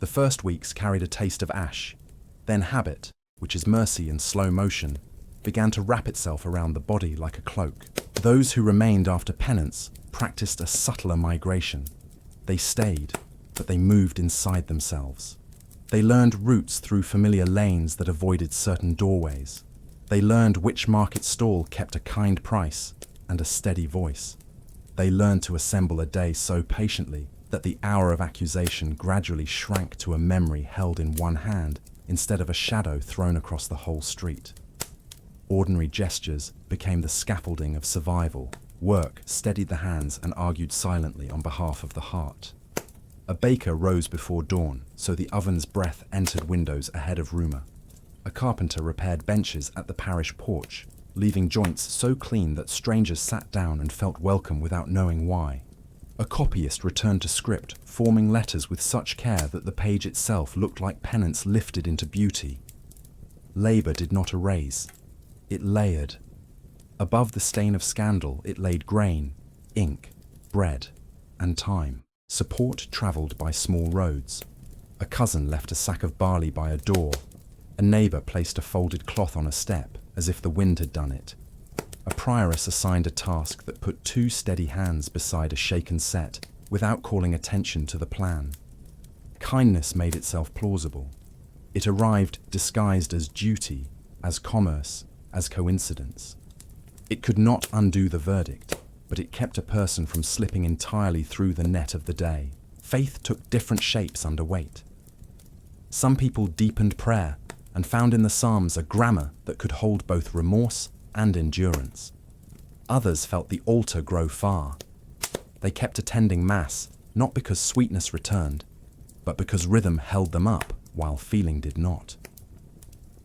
The first weeks carried a taste of ash. Then habit, which is mercy in slow motion, began to wrap itself around the body like a cloak. Those who remained after penance practiced a subtler migration. They stayed, but they moved inside themselves. They learned routes through familiar lanes that avoided certain doorways. They learned which market stall kept a kind price and a steady voice. They learned to assemble a day so patiently that the hour of accusation gradually shrank to a memory held in one hand instead of a shadow thrown across the whole street. Ordinary gestures became the scaffolding of survival. Work steadied the hands and argued silently on behalf of the heart. A baker rose before dawn, so the oven's breath entered windows ahead of rumor. A carpenter repaired benches at the parish porch, leaving joints so clean that strangers sat down and felt welcome without knowing why. A copyist returned to script, forming letters with such care that the page itself looked like penance lifted into beauty. Labor did not erase. It layered. Above the stain of scandal, it laid grain, ink, bread, and time. Support travelled by small roads. A cousin left a sack of barley by a door. A neighbour placed a folded cloth on a step, as if the wind had done it. A prioress assigned a task that put two steady hands beside a shaken set, without calling attention to the plan. Kindness made itself plausible. It arrived disguised as duty, as commerce, as coincidence. It could not undo the verdict. but it kept a person from slipping entirely through the net of the day. Faith took different shapes under weight. Some people deepened prayer and found in the Psalms a grammar that could hold both remorse and endurance. Others felt the altar grow far. They kept attending Mass, not because sweetness returned, but because rhythm held them up while feeling did not.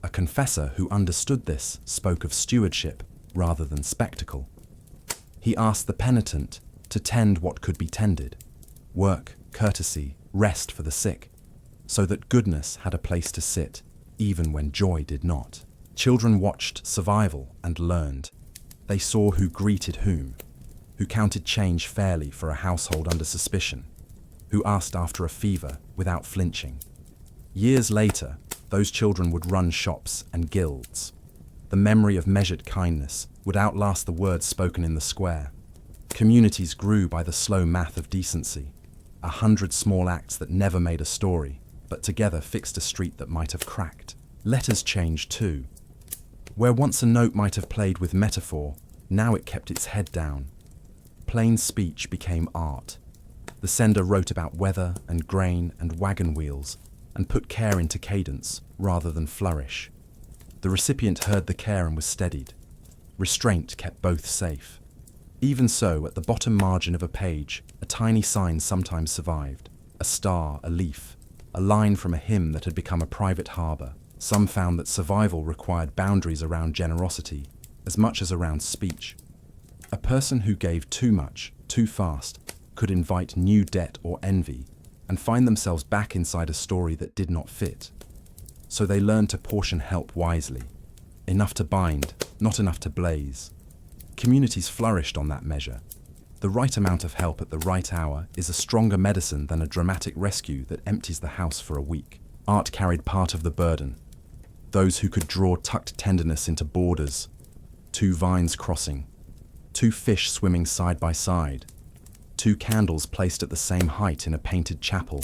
A confessor who understood this spoke of stewardship rather than spectacle. He asked the penitent to tend what could be tended, work, courtesy, rest for the sick, so that goodness had a place to sit, even when joy did not. Children watched survival and learned. They saw who greeted whom, who counted change fairly for a household under suspicion, who asked after a fever without flinching. Years later, those children would run shops and guilds. The memory of measured kindness would outlast the words spoken in the square. Communities grew by the slow math of decency, 100 small acts that never made a story, but together fixed a street that might have cracked. Letters changed too. Where once a note might have played with metaphor, now it kept its head down. Plain speech became art. The sender wrote about weather and grain and wagon wheels, and put care into cadence rather than flourish. The recipient heard the care and was steadied. Restraint kept both safe. Even so, at the bottom margin of a page, a tiny sign sometimes survived. A star, a leaf, a line from a hymn that had become a private harbour. Some found that survival required boundaries around generosity, as much as around speech. A person who gave too much, too fast, could invite new debt or envy, and find themselves back inside a story that did not fit. So they learned to portion help wisely. Enough to bind, not enough to blaze. Communities flourished on that measure. The right amount of help at the right hour is a stronger medicine than a dramatic rescue that empties the house for a week. Art carried part of the burden. Those who could draw tucked tenderness into borders, 2 vines crossing, 2 fish swimming side by side, 2 candles placed at the same height in a painted chapel.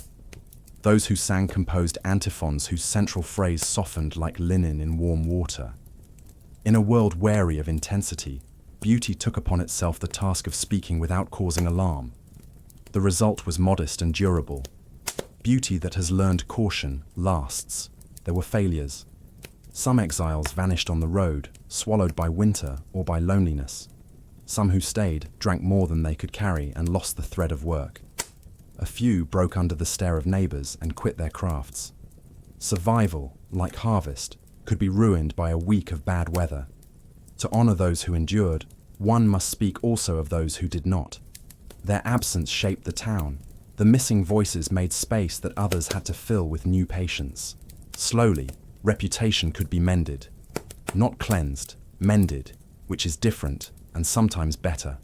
Those who sang composed antiphons whose central phrase softened like linen in warm water. In a world wary of intensity, beauty took upon itself the task of speaking without causing alarm. The result was modest and durable. Beauty that has learned caution lasts. There were failures. Some exiles vanished on the road, swallowed by winter or by loneliness. Some who stayed drank more than they could carry and lost the thread of work. A few broke under the stare of neighbours and quit their crafts. Survival, like harvest, could be ruined by a week of bad weather. To honour those who endured, one must speak also of those who did not. Their absence shaped the town. The missing voices made space that others had to fill with new patience. Slowly, reputation could be mended. Not cleansed, mended, which is different and sometimes better.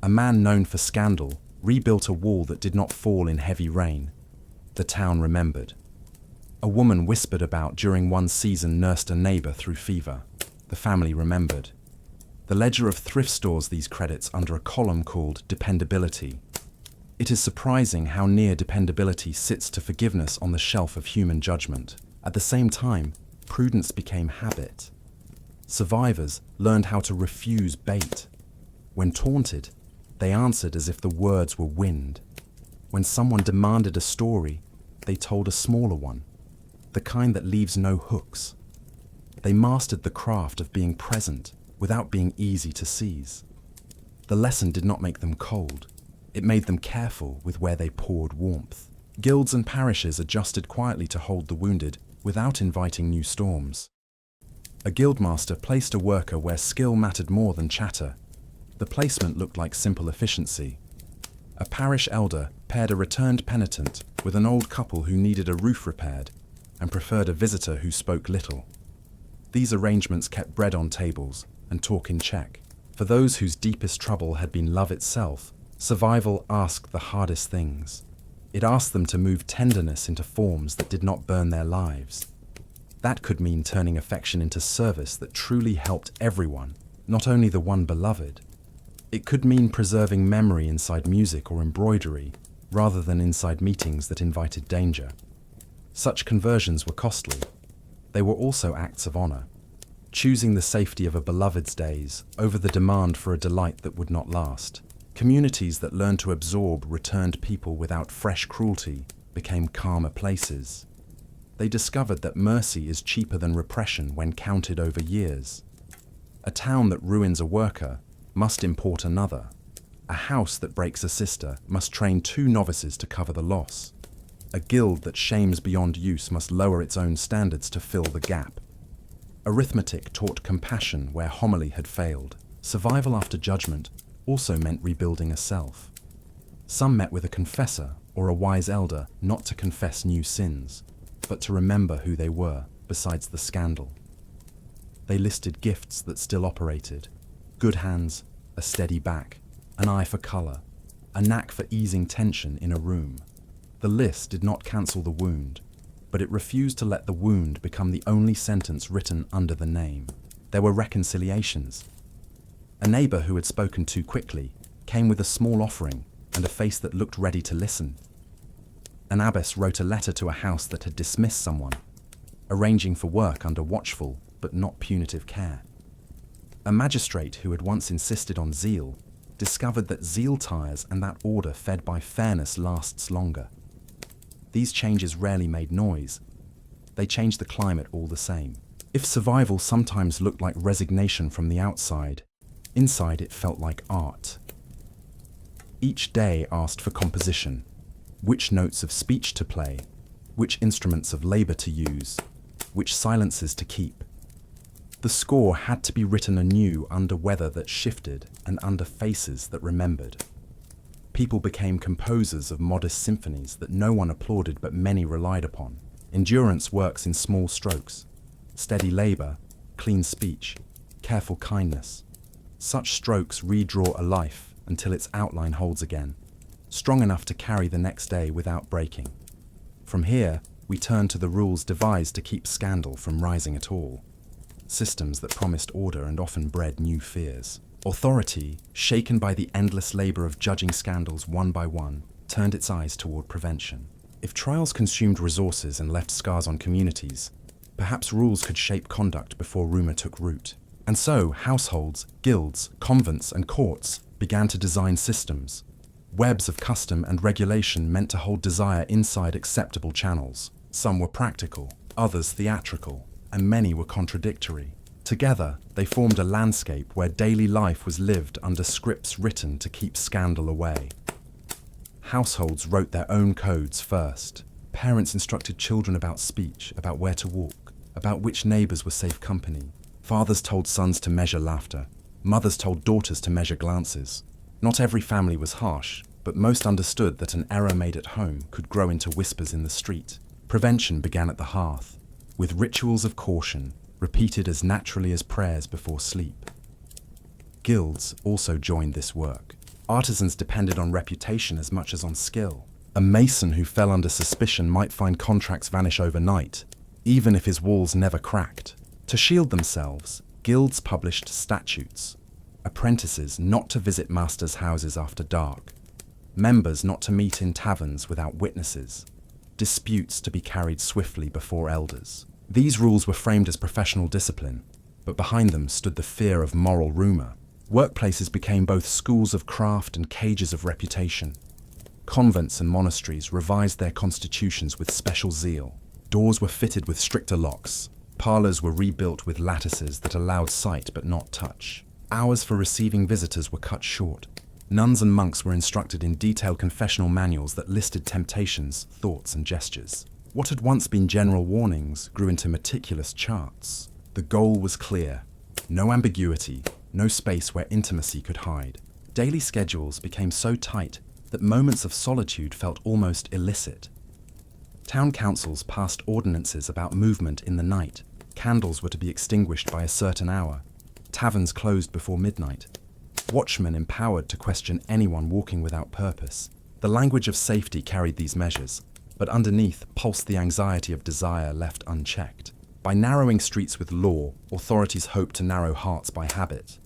A man known for scandal rebuilt a wall that did not fall in heavy rain. The town remembered. A woman whispered about during one season nursed a neighbour through fever. The family remembered. The ledger of thrift stores these credits under a column called Dependability. It is surprising how near dependability sits to forgiveness on the shelf of human judgment. At the same time, prudence became habit. Survivors learned how to refuse bait. When taunted, they answered as if the words were wind. When someone demanded a story, they told a smaller one, the kind that leaves no hooks. They mastered the craft of being present without being easy to seize. The lesson did not make them cold. It made them careful with where they poured warmth. Guilds and parishes adjusted quietly to hold the wounded without inviting new storms. A guildmaster placed a worker where skill mattered more than chatter. The placement looked like simple efficiency. A parish elder paired a returned penitent with an old couple who needed a roof repaired and preferred a visitor who spoke little. These arrangements kept bread on tables and talk in check. For those whose deepest trouble had been love itself, survival asked the hardest things. It asked them to move tenderness into forms that did not burn their lives. That could mean turning affection into service that truly helped everyone, not only the one beloved. It could mean preserving memory inside music or embroidery, rather than inside meetings that invited danger. Such conversions were costly. They were also acts of honor. choosing the safety of a beloved's days over the demand for a delight that would not last. Communities that learned to absorb returned people without fresh cruelty became calmer places. They discovered that mercy is cheaper than repression when counted over years. A town that ruins a worker must import another. A house that breaks a sister must train 2 novices to cover the loss. A guild that shames beyond use must lower its own standards to fill the gap. Arithmetic taught compassion where homily had failed. Survival after judgment also meant rebuilding a self. Some met with a confessor or a wise elder not to confess new sins, but to remember who they were besides the scandal. They listed gifts that still operated: good hands, a steady back, an eye for color, a knack for easing tension in a room. The list did not cancel the wound, but it refused to let the wound become the only sentence written under the name. There were reconciliations. A neighbor who had spoken too quickly came with a small offering and a face that looked ready to listen. An abbess wrote a letter to a house that had dismissed someone, arranging for work under watchful but not punitive care. A magistrate who had once insisted on zeal discovered that zeal tires and that order fed by fairness lasts longer. These changes rarely made noise. They changed the climate all the same. If survival sometimes looked like resignation from the outside, inside it felt like art. Each day asked for composition, which notes of speech to play, which instruments of labor to use, which silences to keep. The score had to be written anew under weather that shifted and under faces that remembered. People became composers of modest symphonies that no one applauded but many relied upon. Endurance works in small strokes: steady labor, clean speech, careful kindness. Such strokes redraw a life until its outline holds again, strong enough to carry the next day without breaking. From here, we turn to the rules devised to keep scandal from rising at all. Systems that promised order and often bred new fears. Authority, shaken by the endless labor of judging scandals one by one, turned its eyes toward prevention. If trials consumed resources and left scars on communities, perhaps rules could shape conduct before rumor took root. And so, households, guilds, convents, and courts began to design systems, webs of custom and regulation meant to hold desire inside acceptable channels. Some were practical, others theatrical, and many were contradictory. Together, they formed a landscape where daily life was lived under scripts written to keep scandal away. Households wrote their own codes first. Parents instructed children about speech, about where to walk, about which neighbors were safe company. Fathers told sons to measure laughter. Mothers told daughters to measure glances. Not every family was harsh, but most understood that an error made at home could grow into whispers in the street. Prevention began at the hearth, with rituals of caution, repeated as naturally as prayers before sleep. Guilds also joined this work. Artisans depended on reputation as much as on skill. A mason who fell under suspicion might find contracts vanish overnight, even if his walls never cracked. To shield themselves, guilds published statutes. Apprentices not to visit masters' houses after dark. Members not to meet in taverns without witnesses. Disputes to be carried swiftly before elders. These rules were framed as professional discipline, but behind them stood the fear of moral rumor. Workplaces became both schools of craft and cages of reputation. Convents and monasteries revised their constitutions with special zeal. Doors were fitted with stricter locks. Parlors were rebuilt with lattices that allowed sight but not touch. Hours for receiving visitors were cut short. Nuns and monks were instructed in detailed confessional manuals that listed temptations, thoughts, and gestures. What had once been general warnings grew into meticulous charts. The goal was clear: no ambiguity, no space where intimacy could hide. Daily schedules became so tight that moments of solitude felt almost illicit. Town councils passed ordinances about movement in the night. Candles were to be extinguished by a certain hour. Taverns closed before midnight. Watchmen empowered to question anyone walking without purpose. The language of safety carried these measures, but underneath pulsed the anxiety of desire left unchecked. By narrowing streets with law, authorities hoped to narrow hearts by habit.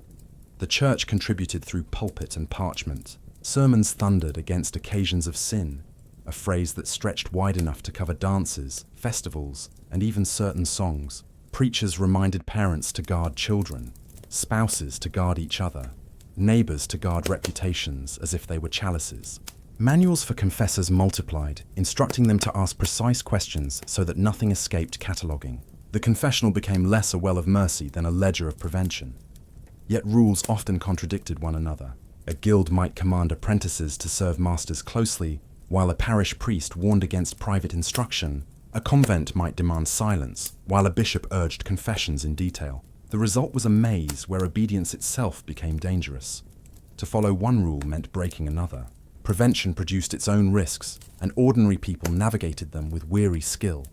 The church contributed through pulpit and parchment. Sermons thundered against occasions of sin, a phrase that stretched wide enough to cover dances, festivals, and even certain songs. Preachers reminded parents to guard children, spouses to guard each other, neighbors to guard reputations as if they were chalices. Manuals for confessors multiplied, instructing them to ask precise questions so that nothing escaped cataloguing. The confessional became less a well of mercy than a ledger of prevention. Yet rules often contradicted one another. A guild might command apprentices to serve masters closely, while a parish priest warned against private instruction. A convent might demand silence, while a bishop urged confessions in detail. The result was a maze where obedience itself became dangerous. To follow one rule meant breaking another. Prevention produced its own risks, and ordinary people navigated them with weary skill.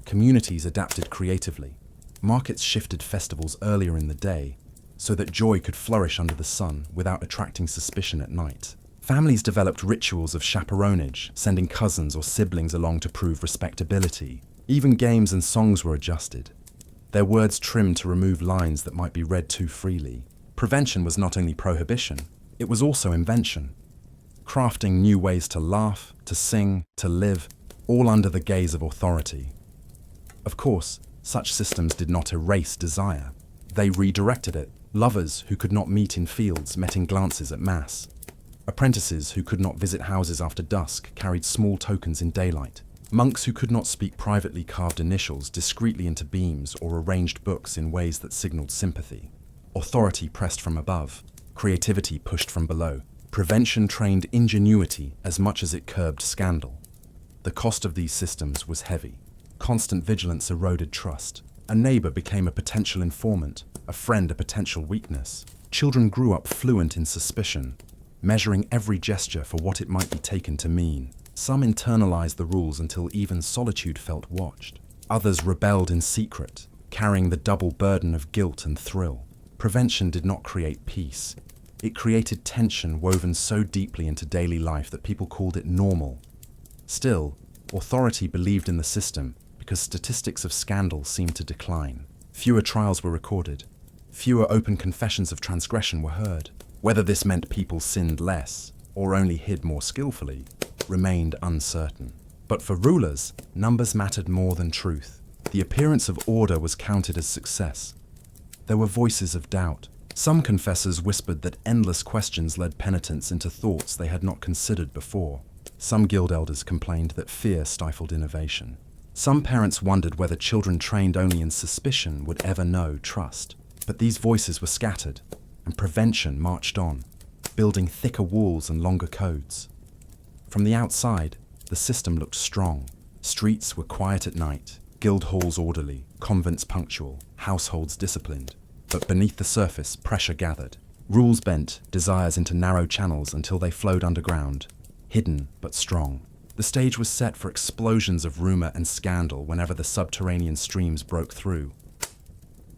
Communities adapted creatively. Markets shifted festivals earlier in the day, so that joy could flourish under the sun without attracting suspicion at night. Families developed rituals of chaperonage, sending cousins or siblings along to prove respectability. Even games and songs were adjusted, their words trimmed to remove lines that might be read too freely. Prevention was not only prohibition, it was also invention. Crafting new ways to laugh, to sing, to live, all under the gaze of authority. Of course, such systems did not erase desire. They redirected it. Lovers who could not meet in fields met in glances at mass. Apprentices who could not visit houses after dusk carried small tokens in daylight. Monks who could not speak privately carved initials discreetly into beams or arranged books in ways that signaled sympathy. Authority pressed from above, creativity pushed from below. Prevention trained ingenuity as much as it curbed scandal. The cost of these systems was heavy. Constant vigilance eroded trust. A neighbor became a potential informant, a friend a potential weakness. Children grew up fluent in suspicion, measuring every gesture for what it might be taken to mean. Some internalized the rules until even solitude felt watched. Others rebelled in secret, carrying the double burden of guilt and thrill. Prevention did not create peace. It created tension woven so deeply into daily life that people called it normal. Still, authority believed in the system because statistics of scandal seemed to decline. Fewer trials were recorded. Fewer open confessions of transgression were heard. Whether this meant people sinned less or only hid more skillfully remained uncertain. But for rulers, numbers mattered more than truth. The appearance of order was counted as success. There were voices of doubt. Some confessors whispered that endless questions led penitents into thoughts they had not considered before. Some guild elders complained that fear stifled innovation. Some parents wondered whether children trained only in suspicion would ever know trust. But these voices were scattered, and prevention marched on, building thicker walls and longer codes. From the outside, the system looked strong. Streets were quiet at night, guild halls orderly, convents punctual, households disciplined. But beneath the surface, pressure gathered. Rules bent desires into narrow channels until they flowed underground, hidden but strong. The stage was set for explosions of rumor and scandal whenever the subterranean streams broke through.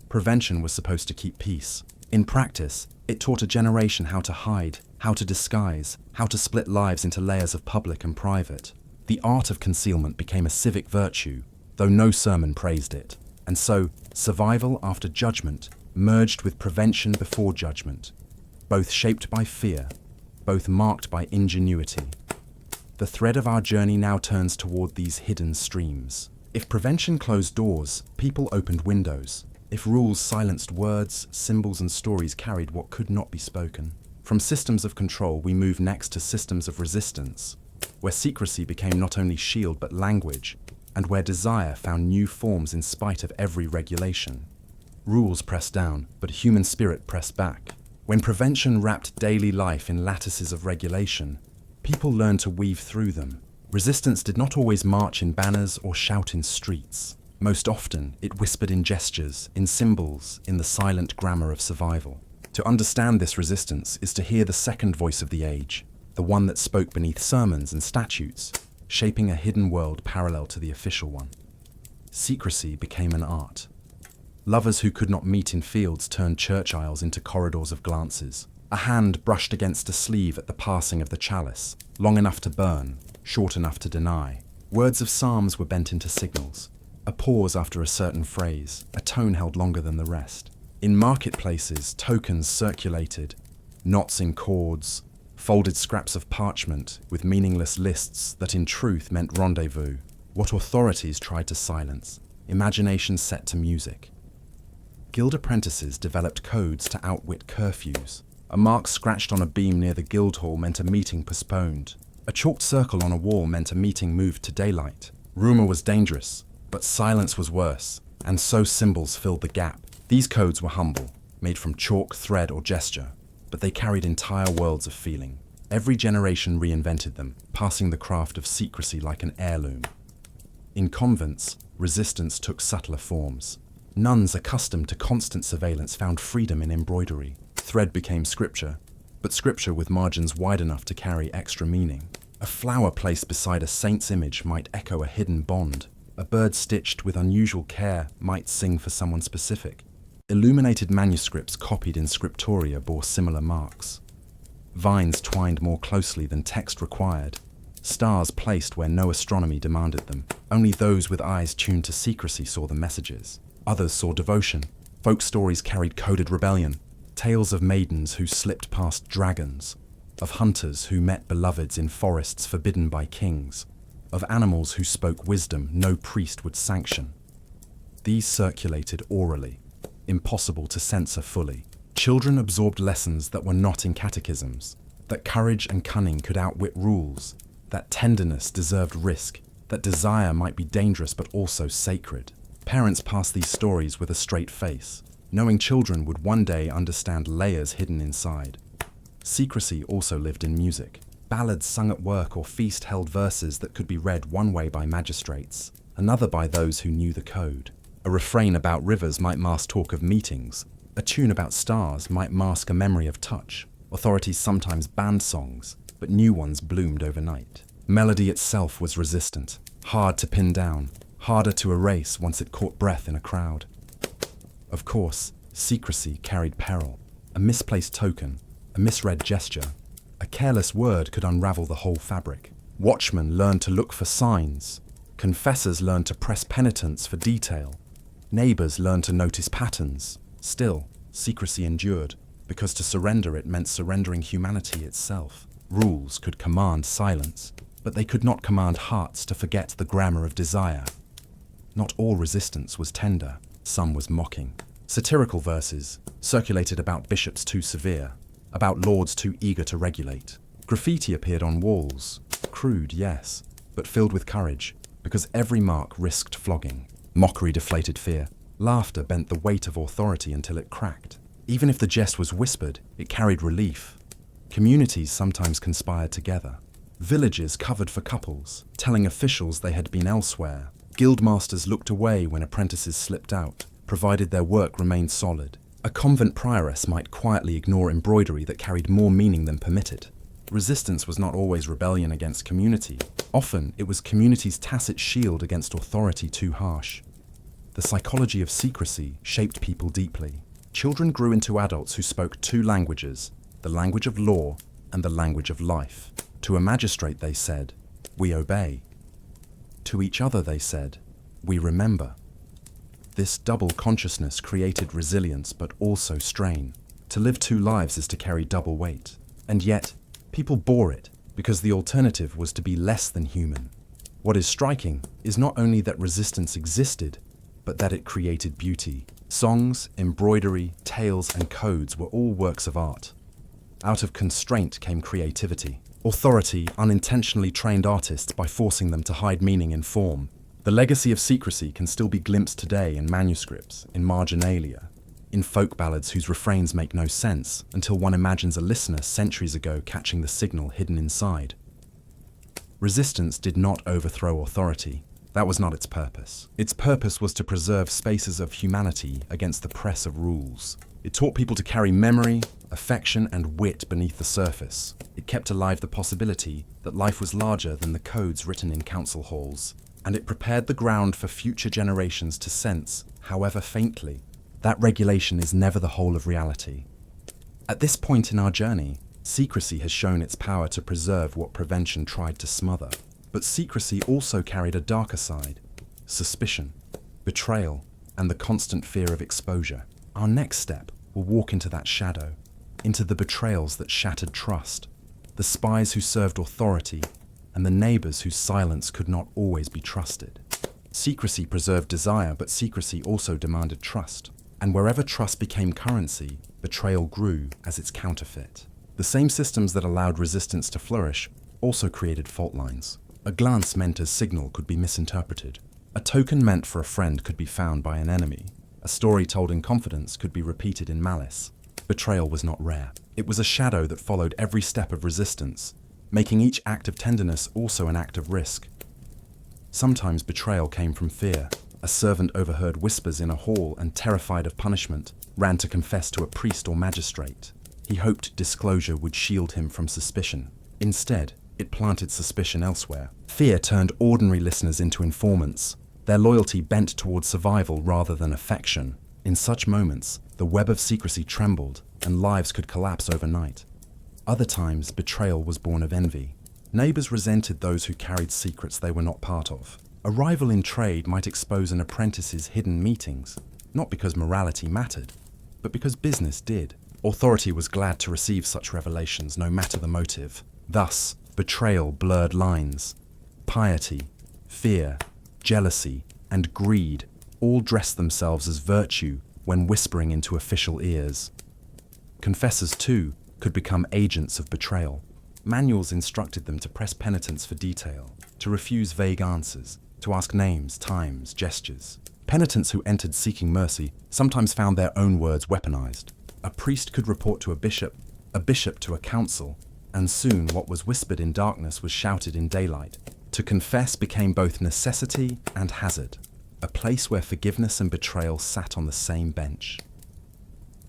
Prevention was supposed to keep peace. In practice, it taught a generation how to hide, how to disguise, how to split lives into layers of public and private. The art of concealment became a civic virtue, though no sermon praised it. And so, survival after judgment merged with prevention before judgment, both shaped by fear, both marked by ingenuity. The thread of our journey now turns toward these hidden streams. If prevention closed doors, people opened windows. If rules silenced words, symbols and stories carried what could not be spoken. From systems of control, we move next to systems of resistance, where secrecy became not only shield but language, and where desire found new forms in spite of every regulation. Rules pressed down, but human spirit pressed back. When prevention wrapped daily life in lattices of regulation, people learned to weave through them. Resistance did not always march in banners or shout in streets. Most often, it whispered in gestures, in symbols, in the silent grammar of survival. To understand this resistance is to hear the second voice of the age, the one that spoke beneath sermons and statutes, shaping a hidden world parallel to the official one. Secrecy became an art. Lovers who could not meet in fields turned church aisles into corridors of glances. A hand brushed against a sleeve at the passing of the chalice, long enough to burn, short enough to deny. Words of psalms were bent into signals. A pause after a certain phrase, a tone held longer than the rest. In marketplaces, tokens circulated, knots in cords, folded scraps of parchment with meaningless lists that in truth meant rendezvous. What authorities tried to silence, imagination set to music. Guild apprentices developed codes to outwit curfews. A mark scratched on a beam near the guild hall meant a meeting postponed. A chalked circle on a wall meant a meeting moved to daylight. Rumor was dangerous, but silence was worse, and so symbols filled the gap. These codes were humble, made from chalk, thread, or gesture, but they carried entire worlds of feeling. Every generation reinvented them, passing the craft of secrecy like an heirloom. In convents, resistance took subtler forms. Nuns accustomed to constant surveillance found freedom in embroidery. Thread became scripture, but scripture with margins wide enough to carry extra meaning. A flower placed beside a saint's image might echo a hidden bond. A bird stitched with unusual care might sing for someone specific. Illuminated manuscripts copied in scriptoria bore similar marks. Vines twined more closely than text required. Stars placed where no astronomy demanded them. Only those with eyes tuned to secrecy saw the messages. Others saw devotion. Folk stories carried coded rebellion. Tales of maidens who slipped past dragons. Of hunters who met beloveds in forests forbidden by kings. Of animals who spoke wisdom no priest would sanction. These circulated orally, impossible to censor fully. Children absorbed lessons that were not in catechisms, that courage and cunning could outwit rules, that tenderness deserved risk, that desire might be dangerous but also sacred. Parents passed these stories with a straight face, knowing children would one day understand layers hidden inside. Secrecy also lived in music. Ballads sung at work or feast held verses that could be read one way by magistrates, another by those who knew the code. A refrain about rivers might mask talk of meetings. A tune about stars might mask a memory of touch. Authorities sometimes banned songs, but new ones bloomed overnight. Melody itself was resistant, hard to pin down, harder to erase once it caught breath in a crowd. Of course, secrecy carried peril. A misplaced token, a misread gesture, a careless word could unravel the whole fabric. Watchmen learned to look for signs. Confessors learned to press penitence for detail. Neighbors learned to notice patterns. Still, secrecy endured, because to surrender it meant surrendering humanity itself. Rules could command silence, but they could not command hearts to forget the grammar of desire. Not all resistance was tender, some was mocking. Satirical verses circulated about bishops too severe, about lords too eager to regulate. Graffiti appeared on walls, crude, yes, but filled with courage, because every mark risked flogging. Mockery deflated fear. Laughter bent the weight of authority until it cracked. Even if the jest was whispered, it carried relief. Communities sometimes conspired together. Villages covered for couples, telling officials they had been elsewhere. Guildmasters looked away when apprentices slipped out, provided their work remained solid. A convent prioress might quietly ignore embroidery that carried more meaning than permitted. Resistance was not always rebellion against community. Often, it was community's tacit shield against authority too harsh. The psychology of secrecy shaped people deeply. Children grew into adults who spoke two languages, the language of law and the language of life. To a magistrate they said, "We obey." To each other they said, "We remember." This double consciousness created resilience but also strain. To live two lives is to carry double weight. And yet, people bore it because the alternative was to be less than human. What is striking is not only that resistance existed, but that it created beauty. Songs, embroidery, tales, and codes were all works of art. Out of constraint came creativity. Authority unintentionally trained artists by forcing them to hide meaning in form. The legacy of secrecy can still be glimpsed today in manuscripts, in marginalia, in folk ballads whose refrains make no sense until one imagines a listener centuries ago catching the signal hidden inside. Resistance did not overthrow authority. That was not its purpose. Its purpose was to preserve spaces of humanity against the press of rules. It taught people to carry memory, affection, and wit beneath the surface. It kept alive the possibility that life was larger than the codes written in council halls. And it prepared the ground for future generations to sense, however faintly, that regulation is never the whole of reality. At this point in our journey, secrecy has shown its power to preserve what prevention tried to smother. But secrecy also carried a darker side: suspicion, betrayal, and the constant fear of exposure. Our next step will walk into that shadow, into the betrayals that shattered trust, the spies who served authority, and the neighbors whose silence could not always be trusted. Secrecy preserved desire, but secrecy also demanded trust. And wherever trust became currency, betrayal grew as its counterfeit. The same systems that allowed resistance to flourish also created fault lines. A glance meant as signal could be misinterpreted. A token meant for a friend could be found by an enemy. A story told in confidence could be repeated in malice. Betrayal was not rare. It was a shadow that followed every step of resistance, making each act of tenderness also an act of risk. Sometimes betrayal came from fear. A servant overheard whispers in a hall and, terrified of punishment, ran to confess to a priest or magistrate. He hoped disclosure would shield him from suspicion. Instead, it planted suspicion elsewhere. Fear turned ordinary listeners into informants, their loyalty bent towards survival rather than affection. In such moments, the web of secrecy trembled, and lives could collapse overnight. Other times, betrayal was born of envy. Neighbors resented those who carried secrets they were not part of. A rival in trade might expose an apprentice's hidden meetings, not because morality mattered, but because business did. Authority was glad to receive such revelations, no matter the motive. Thus, betrayal blurred lines. Piety, fear, jealousy, and greed all dressed themselves as virtue when whispering into official ears. Confessors, too, could become agents of betrayal. Manuals instructed them to press penitence for detail, to refuse vague answers, to ask names, times, gestures. Penitents who entered seeking mercy sometimes found their own words weaponized. A priest could report to a bishop to a council, and soon what was whispered in darkness was shouted in daylight. To confess became both necessity and hazard, a place where forgiveness and betrayal sat on the same bench.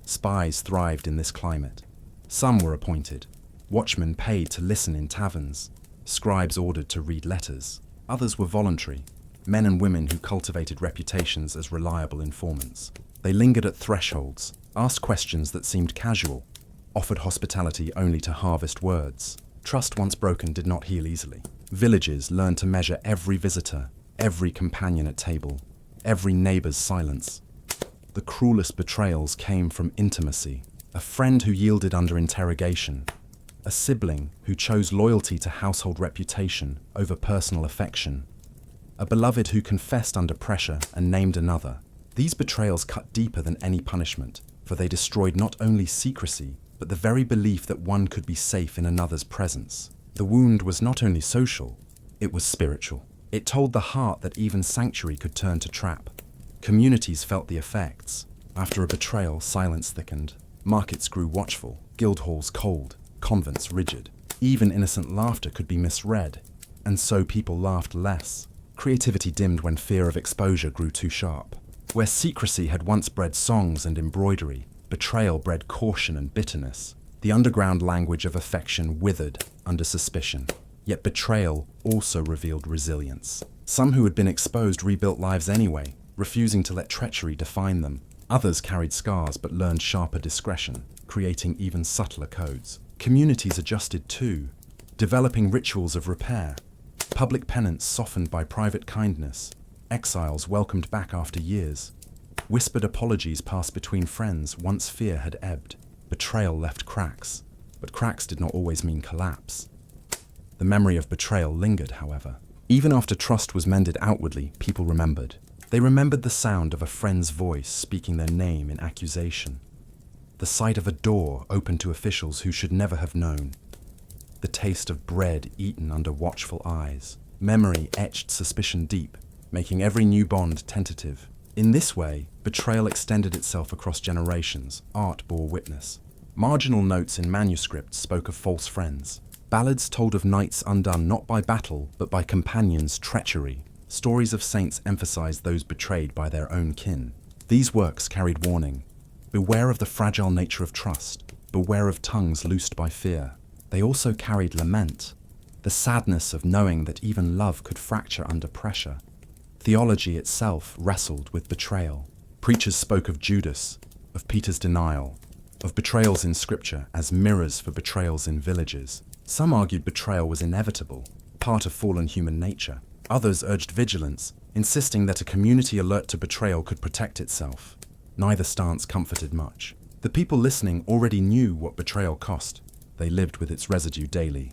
Spies thrived in this climate. Some were appointed. Watchmen paid to listen in taverns. Scribes ordered to read letters. Others were voluntary, men and women who cultivated reputations as reliable informants. They lingered at thresholds, asked questions that seemed casual, offered hospitality only to harvest words. Trust once broken did not heal easily. Villages learned to measure every visitor, every companion at table, every neighbor's silence. The cruelest betrayals came from intimacy. A friend who yielded under interrogation, a sibling who chose loyalty to household reputation over personal affection, a beloved who confessed under pressure and named another. These betrayals cut deeper than any punishment, for they destroyed not only secrecy, but the very belief that one could be safe in another's presence. The wound was not only social, it was spiritual. It told the heart that even sanctuary could turn to trap. Communities felt the effects. After a betrayal, silence thickened. Markets grew watchful, guild halls cold, convents rigid. Even innocent laughter could be misread, and so people laughed less. Creativity dimmed when fear of exposure grew too sharp. Where secrecy had once bred songs and embroidery, betrayal bred caution and bitterness. The underground language of affection withered under suspicion. Yet betrayal also revealed resilience. Some who had been exposed rebuilt lives anyway, refusing to let treachery define them. Others carried scars but learned sharper discretion, creating even subtler codes. Communities adjusted too, developing rituals of repair. Public penance softened by private kindness. Exiles welcomed back after years. Whispered apologies passed between friends once fear had ebbed. Betrayal left cracks, but cracks did not always mean collapse. The memory of betrayal lingered, however. Even after trust was mended outwardly, people remembered. They remembered the sound of a friend's voice speaking their name in accusation. The sight of a door open to officials who should never have known. The taste of bread eaten under watchful eyes. Memory etched suspicion deep, making every new bond tentative. In this way, betrayal extended itself across generations. Art bore witness. Marginal notes in manuscripts spoke of false friends. Ballads told of knights undone not by battle, but by companions' treachery. Stories of saints emphasized those betrayed by their own kin. These works carried warning. Beware of the fragile nature of trust. Beware of tongues loosed by fear. They also carried lament, the sadness of knowing that even love could fracture under pressure. Theology itself wrestled with betrayal. Preachers spoke of Judas, of Peter's denial, of betrayals in Scripture as mirrors for betrayals in villages. Some argued betrayal was inevitable, part of fallen human nature. Others urged vigilance, insisting that a community alert to betrayal could protect itself. Neither stance comforted much. The people listening already knew what betrayal cost. They lived with its residue daily.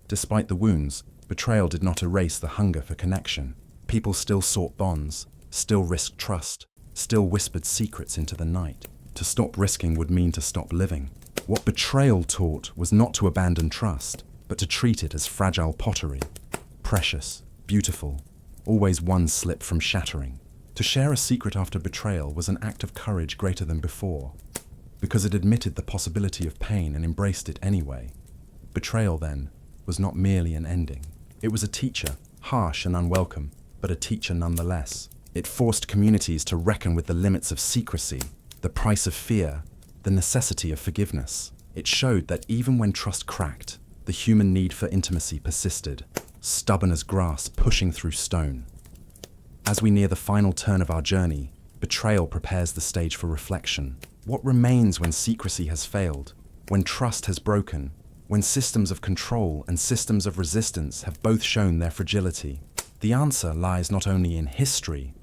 Despite the wounds, betrayal did not erase the hunger for connection. People still sought bonds, still risked trust, still whispered secrets into the night. To stop risking would mean to stop living. What betrayal taught was not to abandon trust, but to treat it as fragile pottery. Precious, beautiful, always one slip from shattering. To share a secret after betrayal was an act of courage greater than before, because it admitted the possibility of pain and embraced it anyway. Betrayal, then, was not merely an ending. It was a teacher, harsh and unwelcome, but a teacher nonetheless. It forced communities to reckon with the limits of secrecy, the price of fear, the necessity of forgiveness. It showed that even when trust cracked, the human need for intimacy persisted, stubborn as grass pushing through stone. As we near the final turn of our journey, betrayal prepares the stage for reflection. What remains when secrecy has failed, when trust has broken, when systems of control and systems of resistance have both shown their fragility? The answer lies not only in history,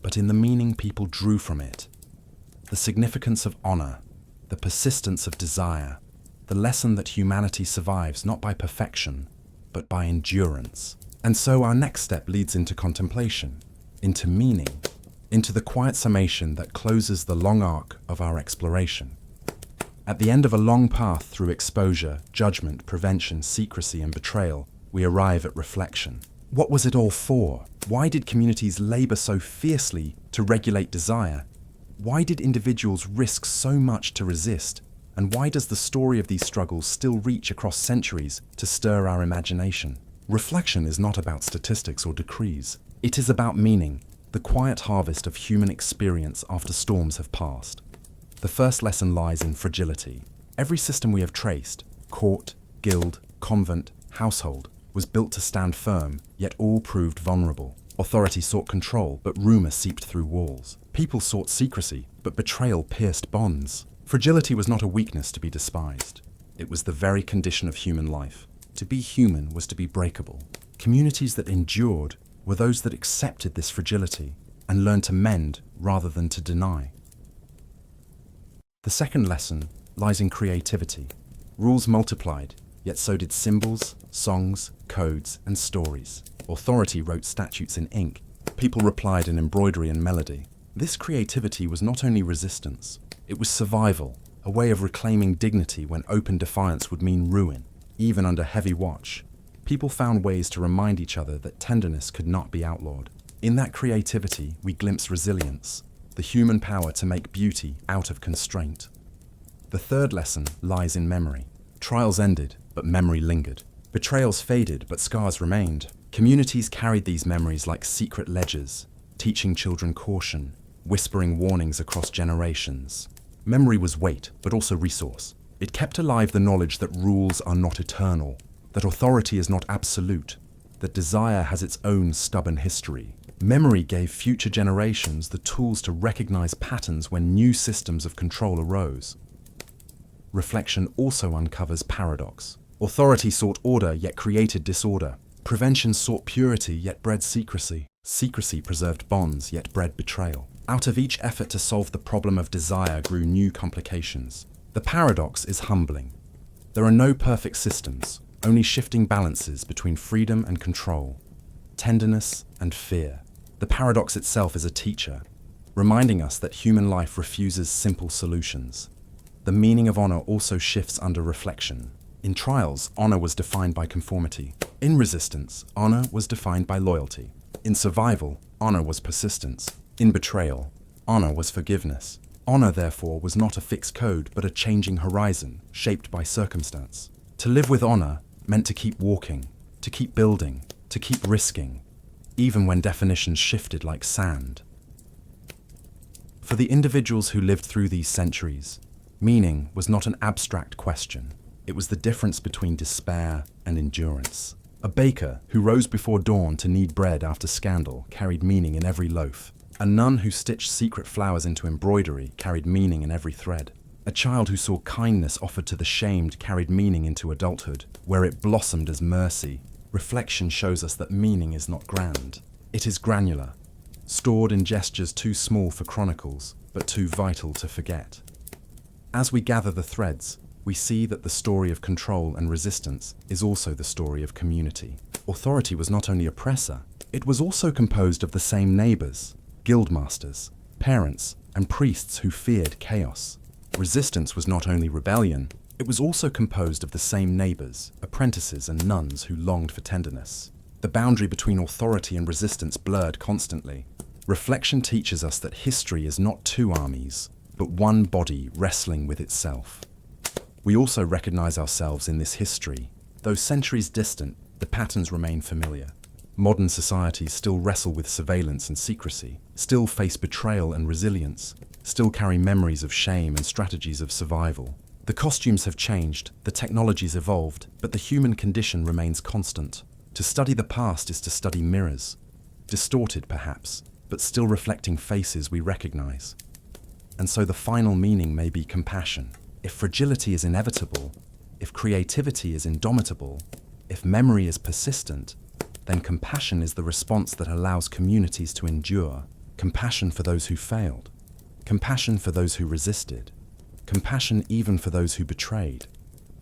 but in the meaning people drew from it. The significance of honor, the persistence of desire, the lesson that humanity survives not by perfection, but by endurance. And so our next step leads into contemplation, into meaning, into the quiet summation that closes the long arc of our exploration. At the end of a long path through exposure, judgment, prevention, secrecy, and betrayal, we arrive at reflection. What was it all for? Why did communities labor so fiercely to regulate desire? Why did individuals risk so much to resist? And why does the story of these struggles still reach across centuries to stir our imagination? Reflection is not about statistics or decrees. It is about meaning, the quiet harvest of human experience after storms have passed. The first lesson lies in fragility. Every system we have traced, court, guild, convent, household, was built to stand firm, yet all proved vulnerable. Authority sought control, but rumor seeped through walls. People sought secrecy, but betrayal pierced bonds. Fragility was not a weakness to be despised. It was the very condition of human life. To be human was to be breakable. Communities that endured were those that accepted this fragility and learned to mend rather than to deny. The second lesson lies in creativity. Rules multiplied, yet so did symbols, songs, codes, and stories. Authority wrote statutes in ink. People replied in embroidery and melody. This creativity was not only resistance, it was survival, a way of reclaiming dignity when open defiance would mean ruin. Even under heavy watch, people found ways to remind each other that tenderness could not be outlawed. In that creativity, we glimpse resilience, the human power to make beauty out of constraint. The third lesson lies in memory. Trials ended, but memory lingered. Betrayals faded, but scars remained. Communities carried these memories like secret ledgers, teaching children caution, whispering warnings across generations. Memory was weight, but also resource. It kept alive the knowledge that rules are not eternal, that authority is not absolute, that desire has its own stubborn history. Memory gave future generations the tools to recognize patterns when new systems of control arose. Reflection also uncovers paradox. Authority sought order, yet created disorder. Prevention sought purity, yet bred secrecy. Secrecy preserved bonds, yet bred betrayal. Out of each effort to solve the problem of desire grew new complications. The paradox is humbling. There are no perfect systems, only shifting balances between freedom and control, tenderness and fear. The paradox itself is a teacher, reminding us that human life refuses simple solutions. The meaning of honor also shifts under reflection. In trials, honor was defined by conformity. In resistance, honor was defined by loyalty. In survival, honor was persistence. In betrayal, honor was forgiveness. Honor, therefore, was not a fixed code, but a changing horizon, shaped by circumstance. To live with honor meant to keep walking, to keep building, to keep risking, even when definitions shifted like sand. For the individuals who lived through these centuries, meaning was not an abstract question. It was the difference between despair and endurance. A baker who rose before dawn to knead bread after scandal carried meaning in every loaf. A nun who stitched secret flowers into embroidery carried meaning in every thread. A child who saw kindness offered to the shamed carried meaning into adulthood, where it blossomed as mercy. Reflection shows us that meaning is not grand. It is granular, stored in gestures too small for chronicles, but too vital to forget. As we gather the threads, we see that the story of control and resistance is also the story of community. Authority was not only oppressor, it was also composed of the same neighbors, guildmasters, parents, and priests who feared chaos. Resistance was not only rebellion, it was also composed of the same neighbors, apprentices, and nuns who longed for tenderness. The boundary between authority and resistance blurred constantly. Reflection teaches us that history is not two armies, but one body wrestling with itself. We also recognize ourselves in this history. Though centuries distant, the patterns remain familiar. Modern societies still wrestle with surveillance and secrecy, still face betrayal and resilience, still carry memories of shame and strategies of survival. The costumes have changed, the technologies evolved, but the human condition remains constant. To study the past is to study mirrors, distorted perhaps, but still reflecting faces we recognize. And so the final meaning may be compassion. If fragility is inevitable, if creativity is indomitable, if memory is persistent, then compassion is the response that allows communities to endure. Compassion for those who failed, compassion for those who resisted, compassion even for those who betrayed,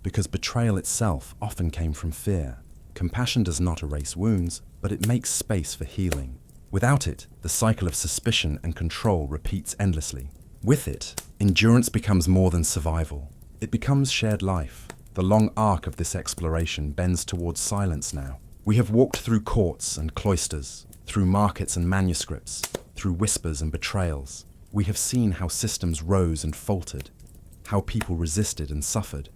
because betrayal itself often came from fear. Compassion does not erase wounds, but it makes space for healing. Without it, the cycle of suspicion and control repeats endlessly. With it, endurance becomes more than survival. It becomes shared life. The long arc of this exploration bends towards silence now. We have walked through courts and cloisters, through markets and manuscripts, through whispers and betrayals. We have seen how systems rose and faltered, how people resisted and suffered,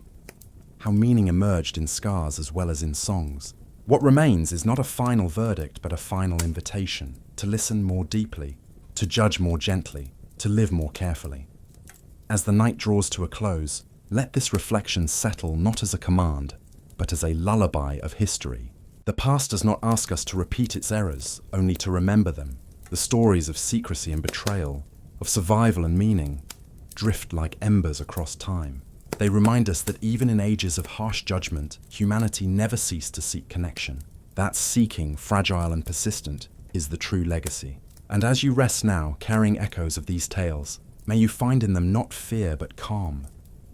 how meaning emerged in scars as well as in songs. What remains is not a final verdict, but a final invitation to listen more deeply, to judge more gently, to live more carefully. As the night draws to a close, let this reflection settle not as a command, but as a lullaby of history. The past does not ask us to repeat its errors, only to remember them. The stories of secrecy and betrayal, of survival and meaning, drift like embers across time. They remind us that even in ages of harsh judgment, humanity never ceased to seek connection. That seeking, fragile and persistent, is the true legacy. And as you rest now, carrying echoes of these tales, may you find in them not fear but calm.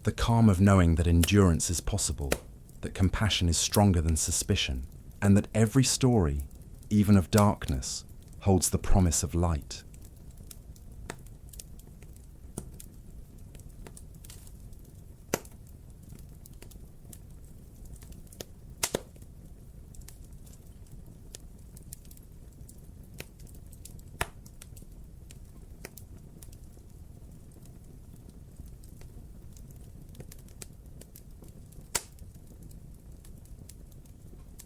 The calm of knowing that endurance is possible, that compassion is stronger than suspicion, and that every story, even of darkness, holds the promise of light.